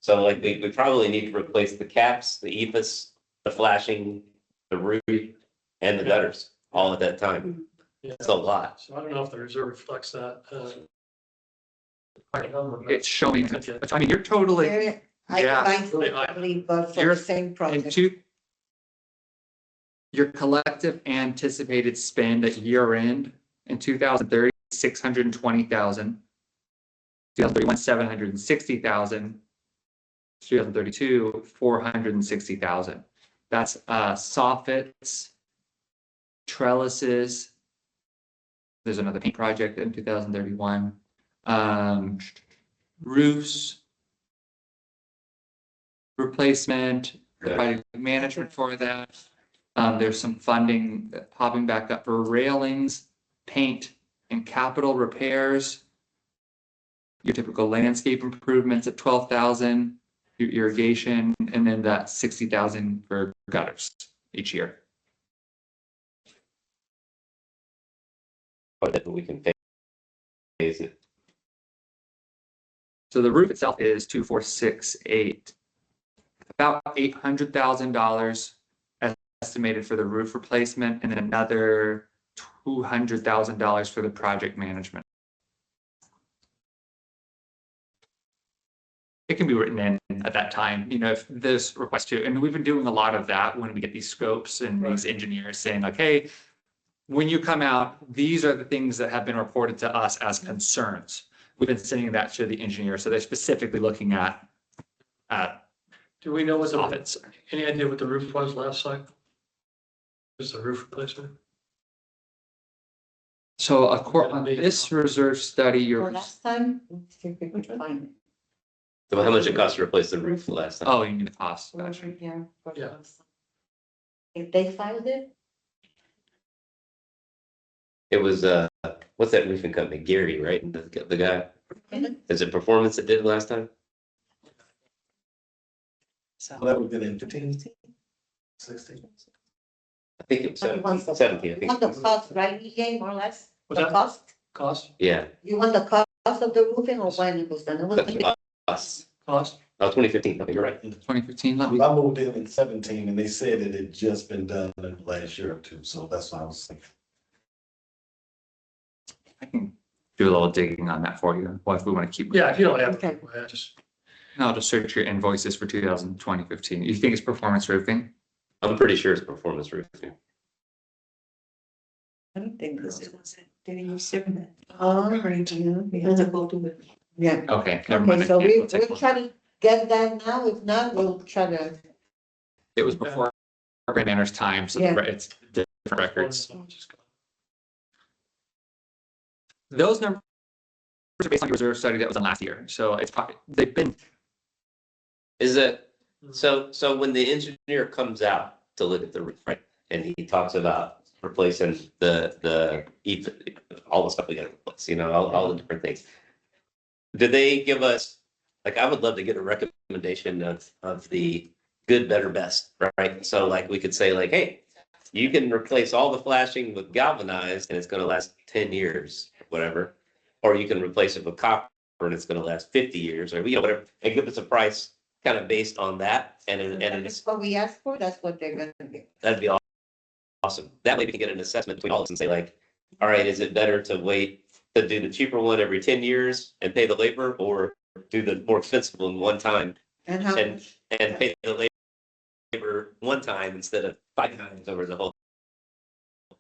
So like we probably need to replace the caps, the ephes, the flashing, the roof, and the gutters all at that time. Yeah. It's a lot. So I don't know if the reserve reflects that. It's showing, I mean, you're totally, There, I Yeah. believe, but for You're- the same and project. your collective anticipated spend at year end in 2030, 620,000. 2031, 760,000. 2032, 460,000. That's soffits, trellises. There's another paint project in 2031. Roofs, replacement, providing management for that. There's some funding popping back up for railings, paint, and capital repairs. Your typical landscape improvements at 12,000, your irrigation, and then that 60,000 for gutters each year. But we can phase it. So the roof itself is 2,468. About $800,000 estimated for the roof replacement, and then another $200,000 for the project management. It can be written in at that time, if this request to, and we've been doing a lot of that when we get these scopes and these engineers saying like, hey, when you come out, these are the things that have been reported to us as concerns. We've been sending that to the engineer, so they're specifically looking at Do we know what the, soffits. any idea what the roof was last cycle? Is the roof replacement? So on this reserve study, For you're, last time, let's see if we could find it. So how much it cost to replace the roof the last time? oh, you mean the cost, gotcha. Yeah. for Yeah. last time. If they filed it, It was, what's that roofing company? Gary, right? The guy, Mhm. is it Performance that did it last time? So, That would have been in 15, 16. I think it was But you want the- 17, I you think. want the cost, right, EJ, more or less? What's The that? cost? Cost? You Yeah. want the cost of the roofing or when it was done? It was Us. Cost? Oh, 2015, okay, you're right. 2015, let me, I moved in 17 and they said it had just been done in the last year or two, so that's why I was thinking. I can do a little digging on that for you, what if we want to keep. Yeah, if you don't have, Okay. I just, I'll just search your invoices for 2015. You think it's performance roofing? I'm pretty sure it's Performance roofing. I don't think this is. Did you ship it? Oh, We have to go to the. yeah. Okay, never mind. Okay, so We'll take we'll one. try to get that now. If not, we'll try to. It was before Grand Manor's time, so Yeah. it's different records. Those numbers are based on your reserve study that was done last year, so it's probably, they've been, Is it, so when the engineer comes out to look at the roof, right? And he talks about replacing all the stuff we gotta replace, all the different things. Do they give us, like, I would love to get a recommendation of the good, better, best, right? So like, we could say like, hey, you can replace all the flashing with galvanized and it's gonna last 10 years, whatever. Or you can replace it with copper and it's gonna last 50 years, or whatever, and give us a price kind of based on that. And That's it's, what we asked for, that's what they're gonna get. that'd be awesome. That way we can get an assessment between all of us and say like, all right, is it better to wait to do the cheaper one every 10 years and pay the labor, or do the more expensive one one time And how and, much? and pay the labor one time instead of 5 times over the whole.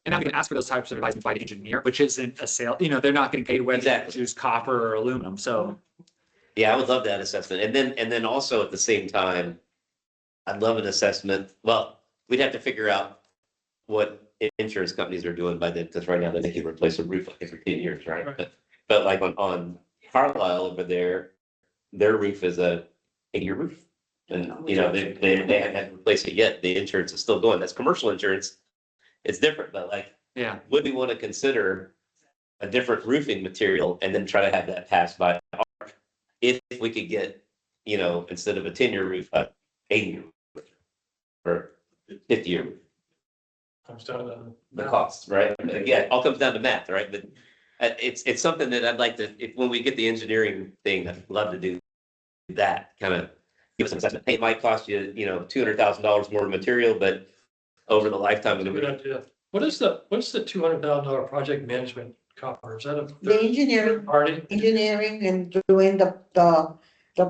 and I'm gonna ask for those types of advice by the engineer, which isn't a sale, they're not getting paid whether they Exactly. choose copper or aluminum, so. Yeah, I would love that assessment. And then also at the same time, I'd love an assessment. Well, we'd have to figure out what insurance companies are doing by then, because right now they make you replace a roof like every 10 years, right? Right. But like on Carlisle over there, their roof is a 8-year roof. And, they haven't had to replace it yet. The insurance is still going. That's commercial insurance. It's different, but like, Yeah, would we want to consider a different roofing material and then try to have that passed by ARC? If we could get, instead of a 10-year roof, a 8-year roof. or 50-year, Comes down to. the costs, right? Again, all comes down to math, right? But it's something that I'd like to, if, when we get the engineering thing, I'd love to do that, kind of give us an assessment. Hey, it might cost you, you know, $200,000 more material, but over the lifetime of Good the, idea. What's the $200,000 project management cover? Is that a The third engineering, party? and doing the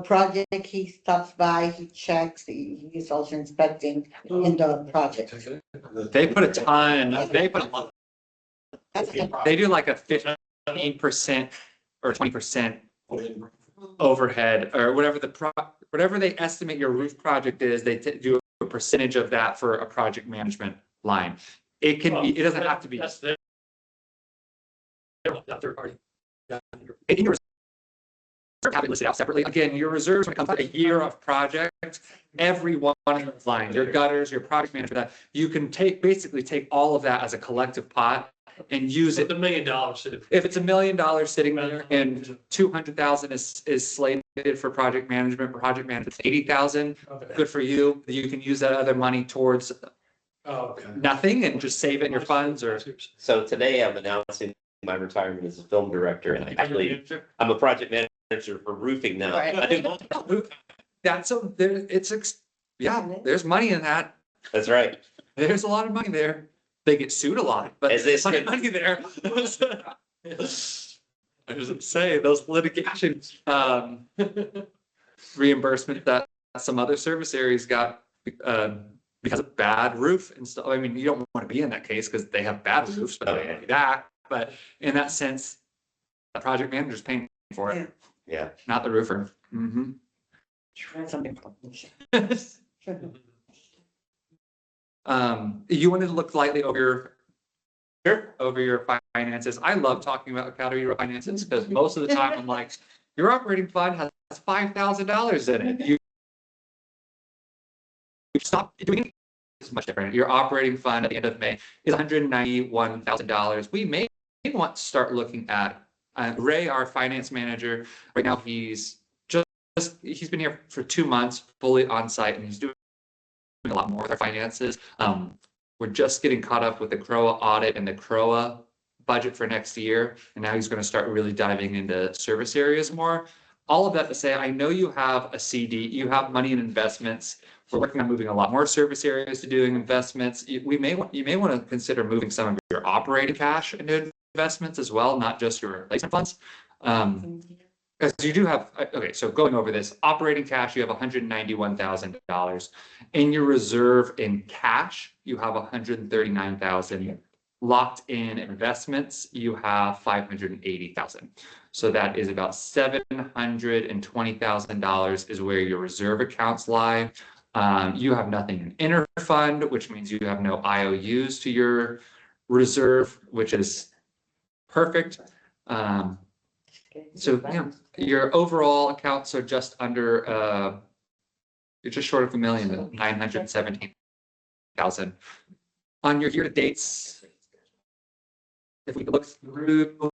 project, he stops by, he checks, he's also inspecting in the project. They put a ton, they put a lot, That's it. they do like a 15% or 20% overhead or whatever whatever they estimate your roof project is, they do a percentage of that for a project management line. It can be, it doesn't have to be. That's their. Not third party. Yeah. In your reserve, have it listed out separately. Again, your reserves, when it comes to a year of project, every one of those lines, your gutters, your project management, you can basically take all of that as a collective pot and use Is it. it $1 million? If it's $1 million sitting there and 200,000 is slated for project management, it's 80,000, Okay. good for you. You can use that other money towards Oh, okay. nothing and just save it in your funds or. so today I'm announcing my retirement as a film director, and I'm a project manager for roofing now. Right. I do, That's yeah, there's money in that. that's right. There's a lot of money there. They get sued a lot, but As they there's plenty of say. money there. I was gonna say, those litigation, reimbursement that some other service areas got, because of bad roof and stuff. I mean, you don't want to be in that case because they have bad roofs, but they do that. But in that sense, the project manager's paying for it, Yeah. not the roofer. Mhm. That's something. You wanted to look lightly over Sure. your finances. I love talking about County Road finances because most of the time I'm like, your operating fund has $5,000 in it. You stop doing it's much different. Your operating fund at the end of May is $191,000. We may want to start looking at Ray, our finance manager. Right now, he's been here for 2 months, fully on site, and he's doing a lot more with our finances. We're just getting caught up with the CROA audit and the CROA budget for next year. And now he's going to start really diving into service areas more. All of that to say, I know you have a CD, you have money in investments. We're working on moving a lot more service areas to doing investments. You may want to consider moving some of your operating cash into investments as well, not just your replacement funds. Because you do have, okay, so going over this, operating cash, you have $191,000. In your reserve in cash, you have $139,000. Locked in investments, you have $580,000. So that is about $720,000 is where your reserve accounts lie. You have nothing in interfund, which means you have no IOUs to your reserve, which is perfect. So yeah, your overall accounts are just under, you're just short of $1 million, 917,000. On your year-to-dates, if we look through,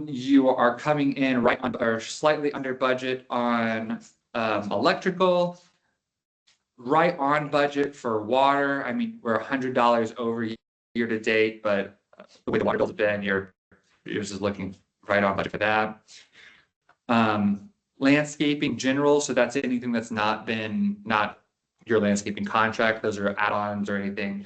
you are coming in right on or slightly under budget on electrical, right on budget for water. I mean, we're $100 over year-to-date, but the way the water bills have been, yours is looking right on budget for that. Landscaping general, so that's anything that's not your landscaping contract, those are add-ons or anything.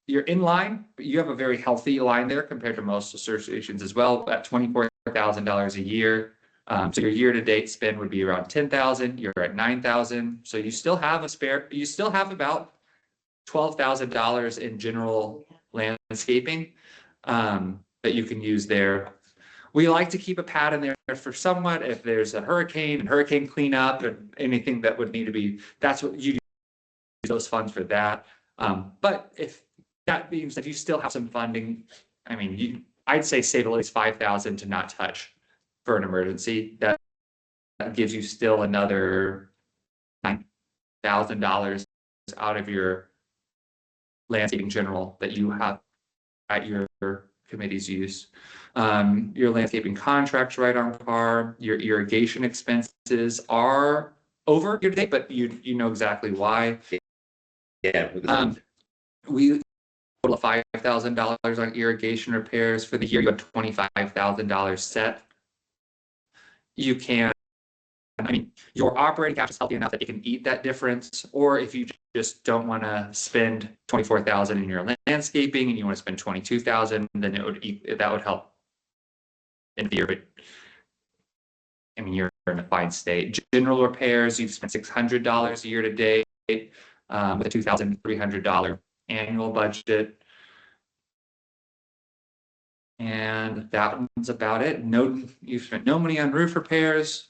You're in line, but you have a very healthy line there compared to most associations as well, at $24,000 a year. So your year-to-date spend would be around 10,000, you're at 9,000. So you still have about $12,000 in general landscaping that you can use there. We like to keep a pad in there for somewhat if there's a hurricane and hurricane cleanup and anything that would need to be, that's what you use those funds for that. But if that means if you still have some funding, I mean, I'd say save at least 5,000 to not touch for an emergency. That gives you still another $9,000 out of your landscaping general that you have at your committee's use. Your landscaping contracts right on par. Your irrigation expenses are over year to date, but you know exactly why. Yeah. We total of $5,000 on irrigation repairs for the year. You have $25,000 set. You can, I mean, your operating cash is healthy enough that you can eat that difference, or if you just don't want to spend 24,000 in your landscaping and you want to spend 22,000, then that would help in the year. But I mean, you're in a fine state. General repairs, you've spent $600 a year to date, with a $2,300 annual budget. And that one's about it. No, you've spent no money on roof repairs.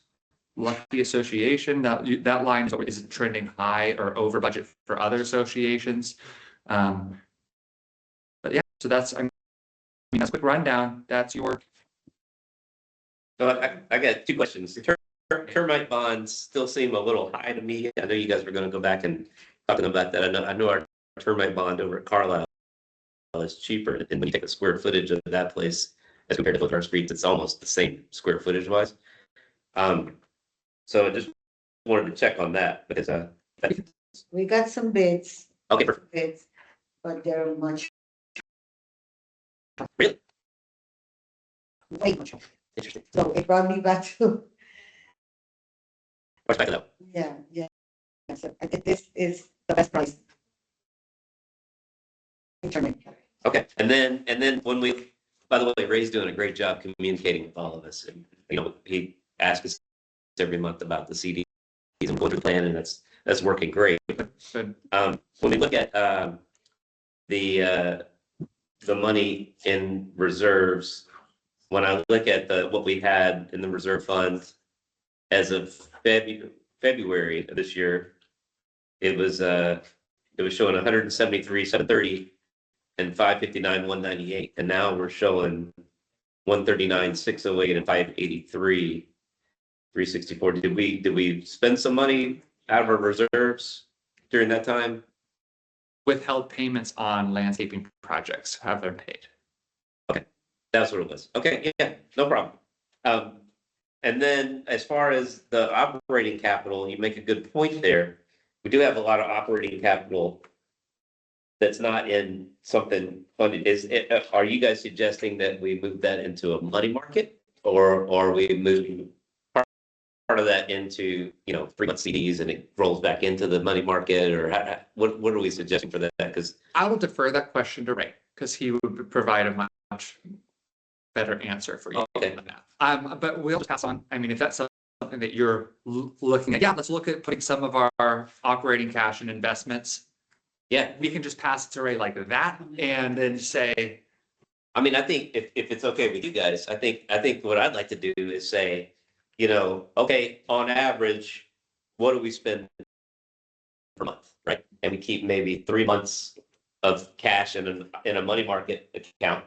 Lucky Association, that line is trending high or over budget for other associations. But yeah, so that's, I mean, that's a quick rundown. That's your. So I got two questions. Termite bonds still seem a little high to me. I know you guys were gonna go back and talking about that. I know our termite bond over at Carlisle is cheaper, and when you take the square footage of that place as compared to both our streets, it's almost the same square footage wise. So I just wanted to check on that because We got some bids. okay, perfect. Bids, but they're much. Really? Way much. Interesting. So it brought me back to, Watch back it up. yeah. So I think this is the best price. Okay, and then when we, by the way, Ray's doing a great job communicating with all of us. And, you know, he asks us every month about the CDs and going through the plan, and that's working great. Good. When we look at the money in reserves, when I look at what we had in the reserve fund as of February of this year, it was showing 173,730 and 559,198, and now we're showing 139,608 and 583, 364. Did we spend some money out of our reserves during that time? Withheld payments on landscaping projects have been paid. That's what it was. Okay, yeah, no problem. And then as far as the operating capital, you make a good point there. We do have a lot of operating capital that's not in something funded. Are you guys suggesting that we move that into a money market, or we move part of that into, 3-month CDs and it rolls back into the money market, or what are we suggesting for that? Because I will defer that question to Ray because he would provide a much better answer for you Okay. on that. But we'll just pass on. I mean, if that's something that you're looking at, yeah, let's look at putting some of our operating cash in investments. yeah, We can just pass it to Ray like that and then say, I mean, I think if it's okay with you guys, I think what I'd like to do is say, okay, on average, what do we spend per month, right? And we keep maybe 3 months of cash in a money market account.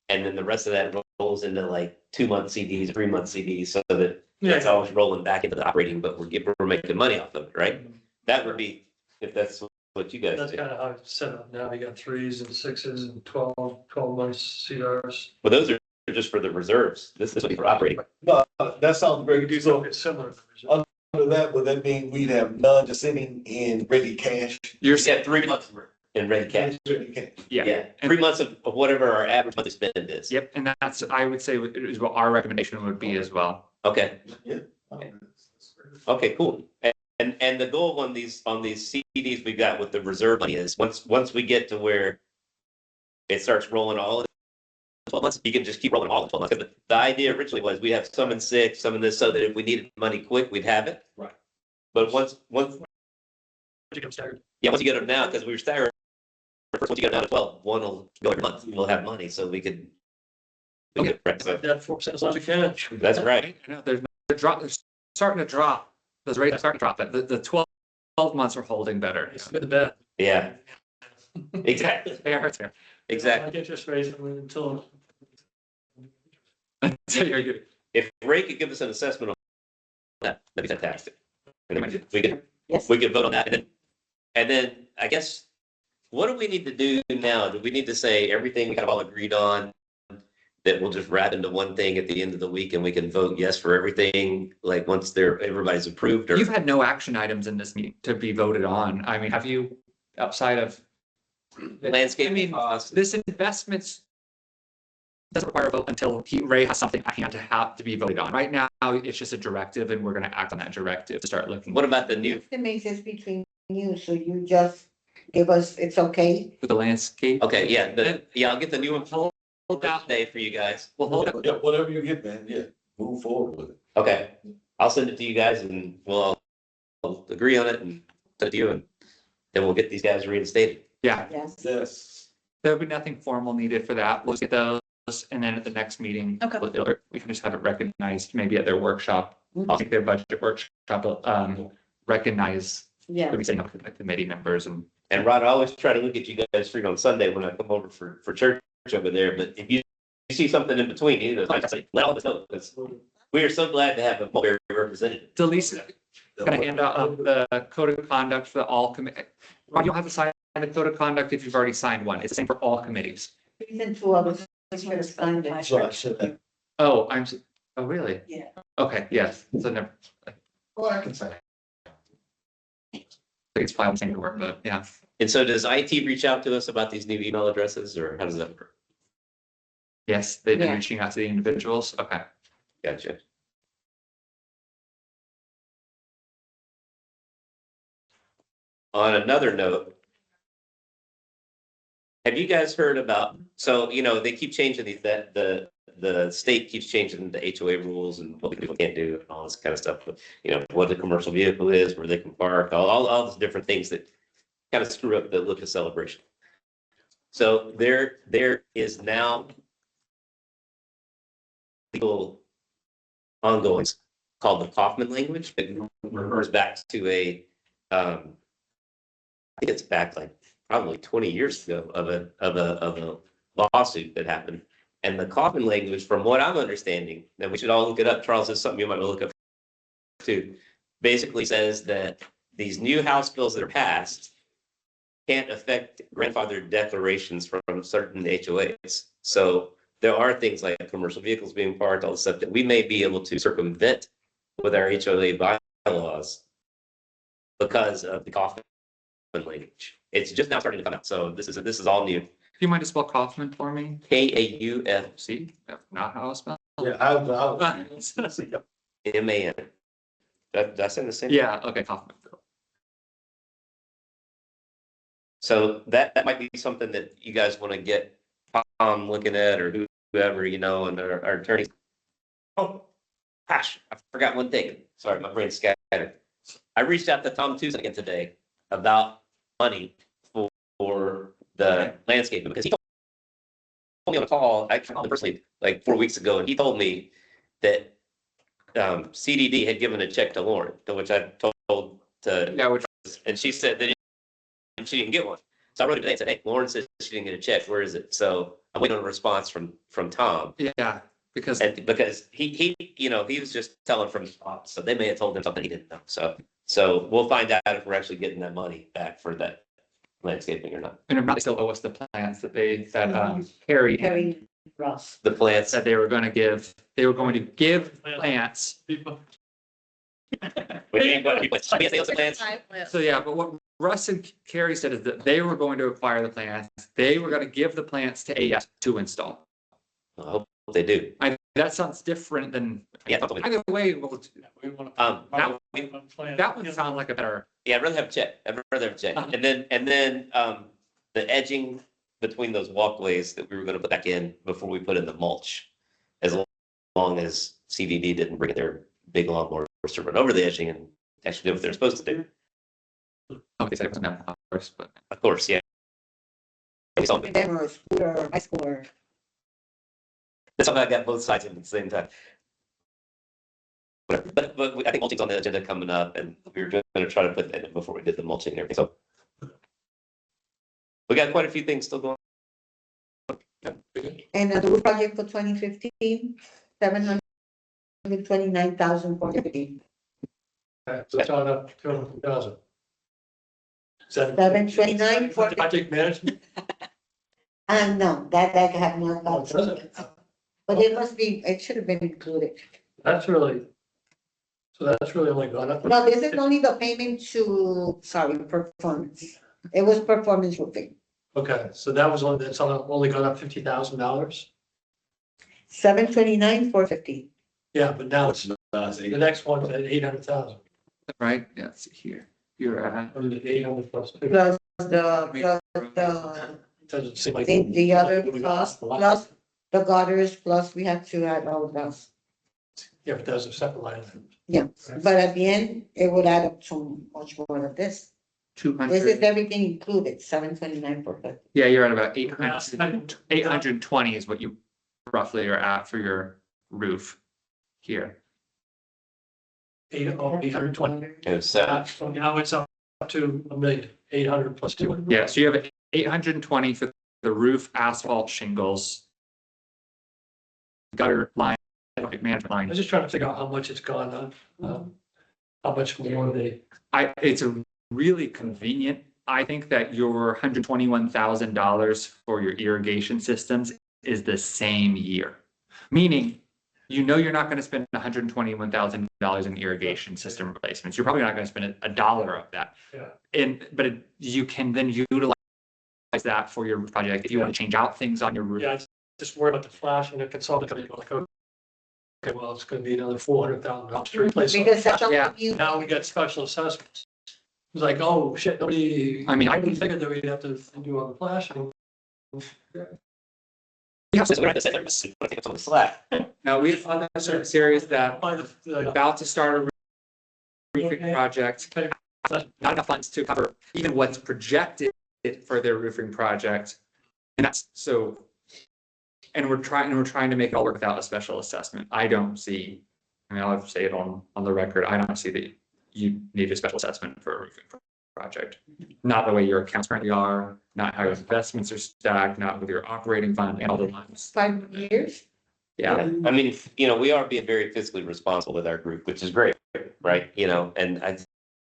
And then the rest of that rolls into like 2-month CDs, 3-month CDs, so that it's always rolling back into the operating, but we're making money off of it, right? That would be, if that's what you guys That's do. kind of how it's set up now. You got 3s and 6s and 12 months CRs. Well, those are just for the reserves. This would be for operating. No, that sounds very good. So It's similar. under that, would that mean we'd have none just sitting in ready cash? you're You got 3 months in ready cash. Ready cash. yeah. Yeah, 3 months of whatever our average monthly spend is. Yep. And that's, I would say is what our recommendation would be as well. Okay, Yeah. okay, cool. And the goal on these CDs we got with the reserve money is once we get to where it starts rolling all in 12 months, you can just keep rolling all in 12 months. 'Cause the idea originally was we'd have some in 6, some in this, so that if we needed money quick, we'd have it. Right. But once You get staggered. you get them now, because we were staggered. First, once you get them down to 12, one will go every month. We'll have money, so we could. Right, so That 4% as long as we can. that's right. I know there's no drop, they're starting to drop. Those rates are starting to drop, but the 12 months are holding better. It's good to bet. Yeah, exactly, They are too. exactly. Like interest rates until. So you're good. If Ray could give us an assessment on that, that'd be fantastic. And then Yes. we could vote on that. And then I guess, what do we need to do now? Do we need to say everything we kind of all agreed on? that we'll just wrap into one thing at the end of the week and we can vote yes for everything, like once everybody's approved or? You've had no action items in this meeting to be voted on. I mean, have you, outside of? Landscape I mean, costs. this investments doesn't require a vote until Ray has something at hand to have to be voted on. Right now, it's just a directive and we're gonna act on that directive to start looking What about the new, Estimates is between you, so you just give us, it's okay. for the landscape. okay, I'll get the new one Hold that, today for you guys. we'll hold it. Yeah, whatever you get, man, yeah, move forward with it. Okay, I'll send it to you guys and we'll all agree on it and send it to you and then we'll get these guys reinstated. Yeah, Yes. Yes. there'll be nothing formal needed for that. We'll just get those, and then at the next meeting, Okay. we can just have it recognized, maybe at their workshop. I'll take their budget workshop, recognize, Yeah. maybe setting up the committee members and. And Rod, I always try to look at you guys free on Sunday when I come over for church over there, but if you see something in between, let all of us know. 'Cause we are so glad to have a Mulberry representative. Delisa, gonna hand out the code of conduct for all committee. You don't have to sign the code of conduct if you've already signed one. It's the same for all committees. Reason two of us should have signed it. So I should have, Oh, oh, really? Yeah. Okay, yes, so never, well, I can say. it's filed same work, but yeah. And so does IT reach out to us about these new email addresses or how does that work? Yes, they've been Yeah. reaching out to the individuals. Okay. Gotcha. On another note, have you guys heard about, so, they keep changing these, that the state keeps changing the HOA rules and what people can't do and all this kind of stuff. But, what the commercial vehicle is, where they can park, all these different things that kind of screw up the look of Celebration. So there is now legal ongoings called the Kaufman language that refers back to I think it's back like probably 20 years ago of a lawsuit that happened. And the Kaufman language, from what I'm understanding, and we should all look it up, Charles, is something you might want to look up too, basically says that these new House bills that are passed can't affect grandfathered declarations from certain HOAs. So there are things like commercial vehicles being parked, all the stuff that we may be able to circumvent with our HOA bylaws because of the Kaufman language. It's just now starting to come out. So this is all new. Do you mind to spell Kaufman for me? KAUFMAN. See, that's not how it's spelled. Yeah, I. Did I send the same? Yeah, okay, Kaufman. So that might be something that you guys want to get Tom looking at or whoever, and our attorneys. Oh, gosh, I forgot one thing. Sorry, my brain's scattered. I reached out to Tom Tuesday again today about money for the landscaping because he told me on a call, I called him personally like 4 weeks ago, and he told me that CDD had given a check to Lauren, to which I told to, Yeah, which, and she said that she didn't get one. So I wrote it today and said, hey, Lauren says she didn't get a check. Where is it? So I'm waiting on a response from Tom. yeah, because And because he was just telling from the top, so they may have told him something he didn't know. So we'll find out if we're actually getting that money back for that landscaping or not. and if not, they still owe us the plants that Carrie Harry Ross. The plants. said they were going to give plants. So yeah, but what Russ and Carrie said is that they were going to acquire the plants. They were going to give the plants to AES to install. I hope they do. That sounds different than. Yeah, totally. Either way, well, That that one sounds like a better. Yeah, I'd rather have a check. I'd rather have a check. Uh-huh. And then the edging between those walkways that we were gonna put back in before we put in the mulch. As long as CDD didn't bring their big lawnmower to run over the edging and actually do what they're supposed to do. Oh, they said it wasn't that hours, but Of course, yeah. We saw it. Them or a scooter or high schooler. That's how I got both sides at the same time. But I think mulching's on the agenda coming up, and we were gonna try to put that in before we did the mulching and everything, so. We got quite a few things still going. And the roof project for 2015, 729,450. So it's on up 200,000. 729 for, Project management. no, that have no. Oh, it doesn't. But it must be, it should have been included. That's really, so that's really only gone up. No, this is only the payment to, sorry, performance. It was performance roofing. Okay, so that was only, that's only gone up $50,000? 729, 450. Yeah, but now it's, That's the next one's at 800,000. Right, yeah, let's see here. You're at. Or the 800 plus two. Plus the, Doesn't seem like. the other cost, plus the gutters, plus we have to add all of those. Yeah, but that's a separate line. item. Yeah, but at the end, it would add up to much more than this. This is 200, everything included, 729 per foot. yeah, you're at about 820 is what you roughly are at for your roof here. 820. And so, So now it's up to 1,800,000 plus two. Yeah, so you have 820 for the roof, asphalt, shingles, gutter line, management I line. was just trying to figure out how much it's gone up, how much more they, It's a really convenient. I think that your $121,000 for your irrigation systems is the same year. Meaning, you know you're not going to spend $121,000 in irrigation system replacements. You're probably not going to spend a dollar of that. Yeah. You can then utilize that for your roof project if you want to change out things on your roof. yeah, I just worry about the flash and the consultant coming, like, okay, well, it's gonna be another $400,000 to replace. all Because that. that's Yeah. something you. Now we got special assessments. It's like, oh, shit, nobody. I mean, I nobody figured that we'd have to do all the flashing. Yeah, so we're not gonna say they're take up some of the slack. now we have other service areas that By the, about to start a roofing project. Not enough funds to cover even what's projected for their roofing project. And that's so. And we're trying to make it all work without a special assessment. I don't see, I mean, I'll say it on the record, I don't see that you need a special assessment for a roofing project. Not the way your accounts currently are, not how your investments are stacked, not with your operating fund and all the lines. 5 years. Yeah, I mean, you know, we are being very fiscally responsible with our group, which is great, right? You know, and I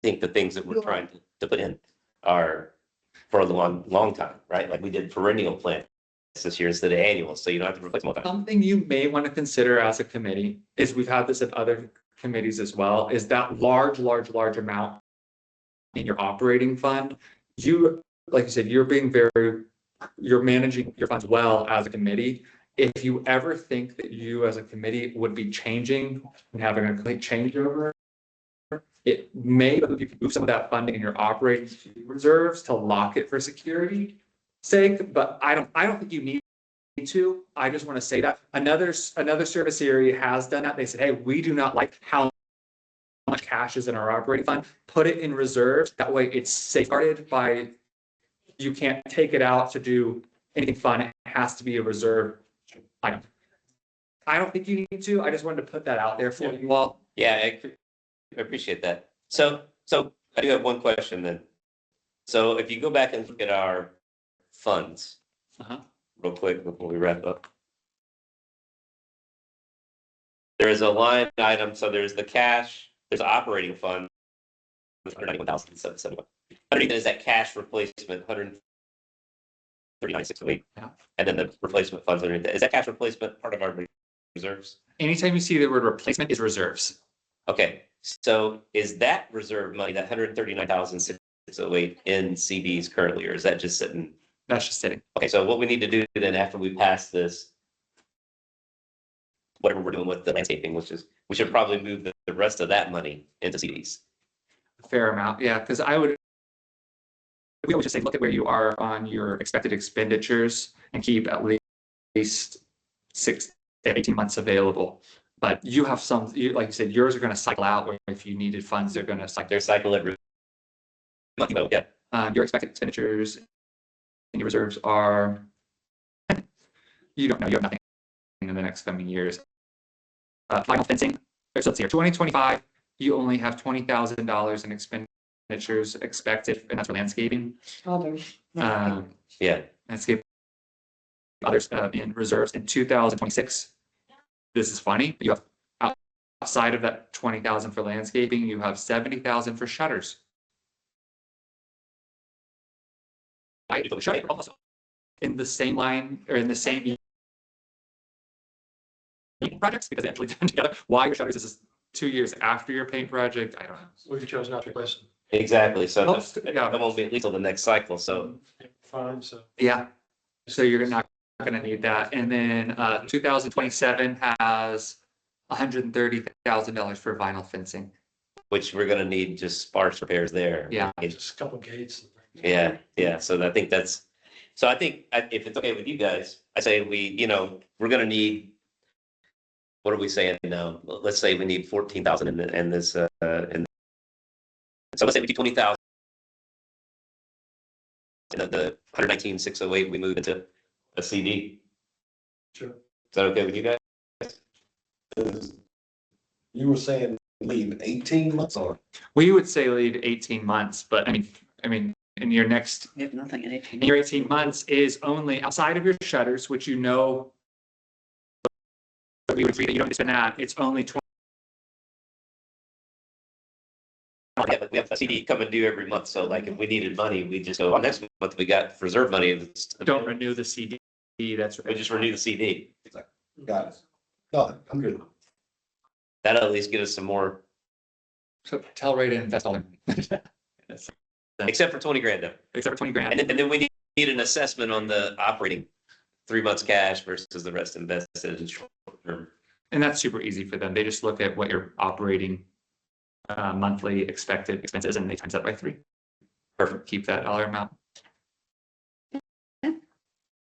think the things that we're trying to put in are for a long time, right? Like we did perennial plants this year instead of annual, so you don't have to replace them all the time. something you may want to consider as a committee is we've had this at other committees as well, is that large amount in your operating fund. You, like you said, you're managing your funds well as a committee. If you ever think that you as a committee would be changing and having a complete changeover, it may, you can move some of that funding in your operating reserves to lock it for security sake, but I don't think you need to. I just want to say that another service area has done that. They said, hey, we do not like how much cash is in our operating fund. Put it in reserves. That way it's safeguarded by, you can't take it out to do anything fun. It has to be a reserve item. I don't think you need to. I just wanted to put that out there for you all. Yeah, I appreciate that. So I do have one question then. So if you go back and look at our funds, Uh-huh. real quick before we wrap up. There is a line item, so there's the cash, there's an operating fund. 191,771. Underneath it is that cash replacement, 139,608. Yeah. And then the replacement funds underneath that. Is that cash replacement part of our reserves? Anytime you see the word replacement is reserves. Okay, so is that reserve money, that 139,608 in CDs currently, or is that just sitting? That's just sitting. Okay, so what we need to do then after we pass this, whatever we're doing with the landscaping, which is, we should probably move the rest of that money into CDs. A fair amount, yeah, because we always just say, look at where you are on your expected expenditures and keep at least 6 to 18 months available. But you have some, like you said, yours are going to cycle out, where if you needed funds, they're going to cycle. Their cycle every month, though, yeah. Your expected expenditures and your reserves are, you don't know, you have nothing in the next coming years. Final fencing, so let's see here, 2025, you only have $20,000 in expenditures expected, and that's for landscaping. Others. Yeah, Landscape, others in reserves in 2026. This is funny, but you have outside of that 20,000 for landscaping, you have 70,000 for shutters. Right, shutter also in the same line or in the same paint projects because they actually done together. Why your shutters is 2 years after your paint project, I don't know. We chose not to request them. Exactly, so Most- that yeah. won't be at least till the next cycle, so. Fine, so. Yeah, so you're not gonna need that. And then 2027 has $130,000 for vinyl fencing. Which we're gonna need just sparse repairs there. Yeah. Just a couple gates. Yeah, yeah, so I think that's, so I think if it's okay with you guys, I say we're gonna need. What are we saying now? Let's say we need 14,000 in this, and so let's say we do 20,000. And the 119,608, we move into a CD. Sure. Is that okay with you guys? You were saying leave 18 months or? We would say leave 18 months, but I mean, in your next, We have nothing in it. in your 18 months is only outside of your shutters, which we would agree that you don't need to spend that. It's only 20. Yeah, but we have a CD coming due every month, so like if we needed money, we just go, next month we got reserve money. Don't renew the CD. That's We just renew the CD. Got it. No, I'm good. That'll at least get us some more, So tell Ray to invest all in. except for 20 grand though. Except for 20 grand. And then we need an assessment on the operating, 3 months cash versus the rest invested in short term. And that's super easy for them. They just look at what your operating monthly expected expenses and they times that by 3. Perfect. Keep that dollar amount.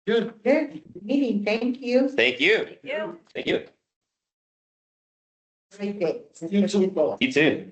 Good. Good meeting, thank you. Thank you. Yeah. Thank you. Great day. You too, Paul. You too.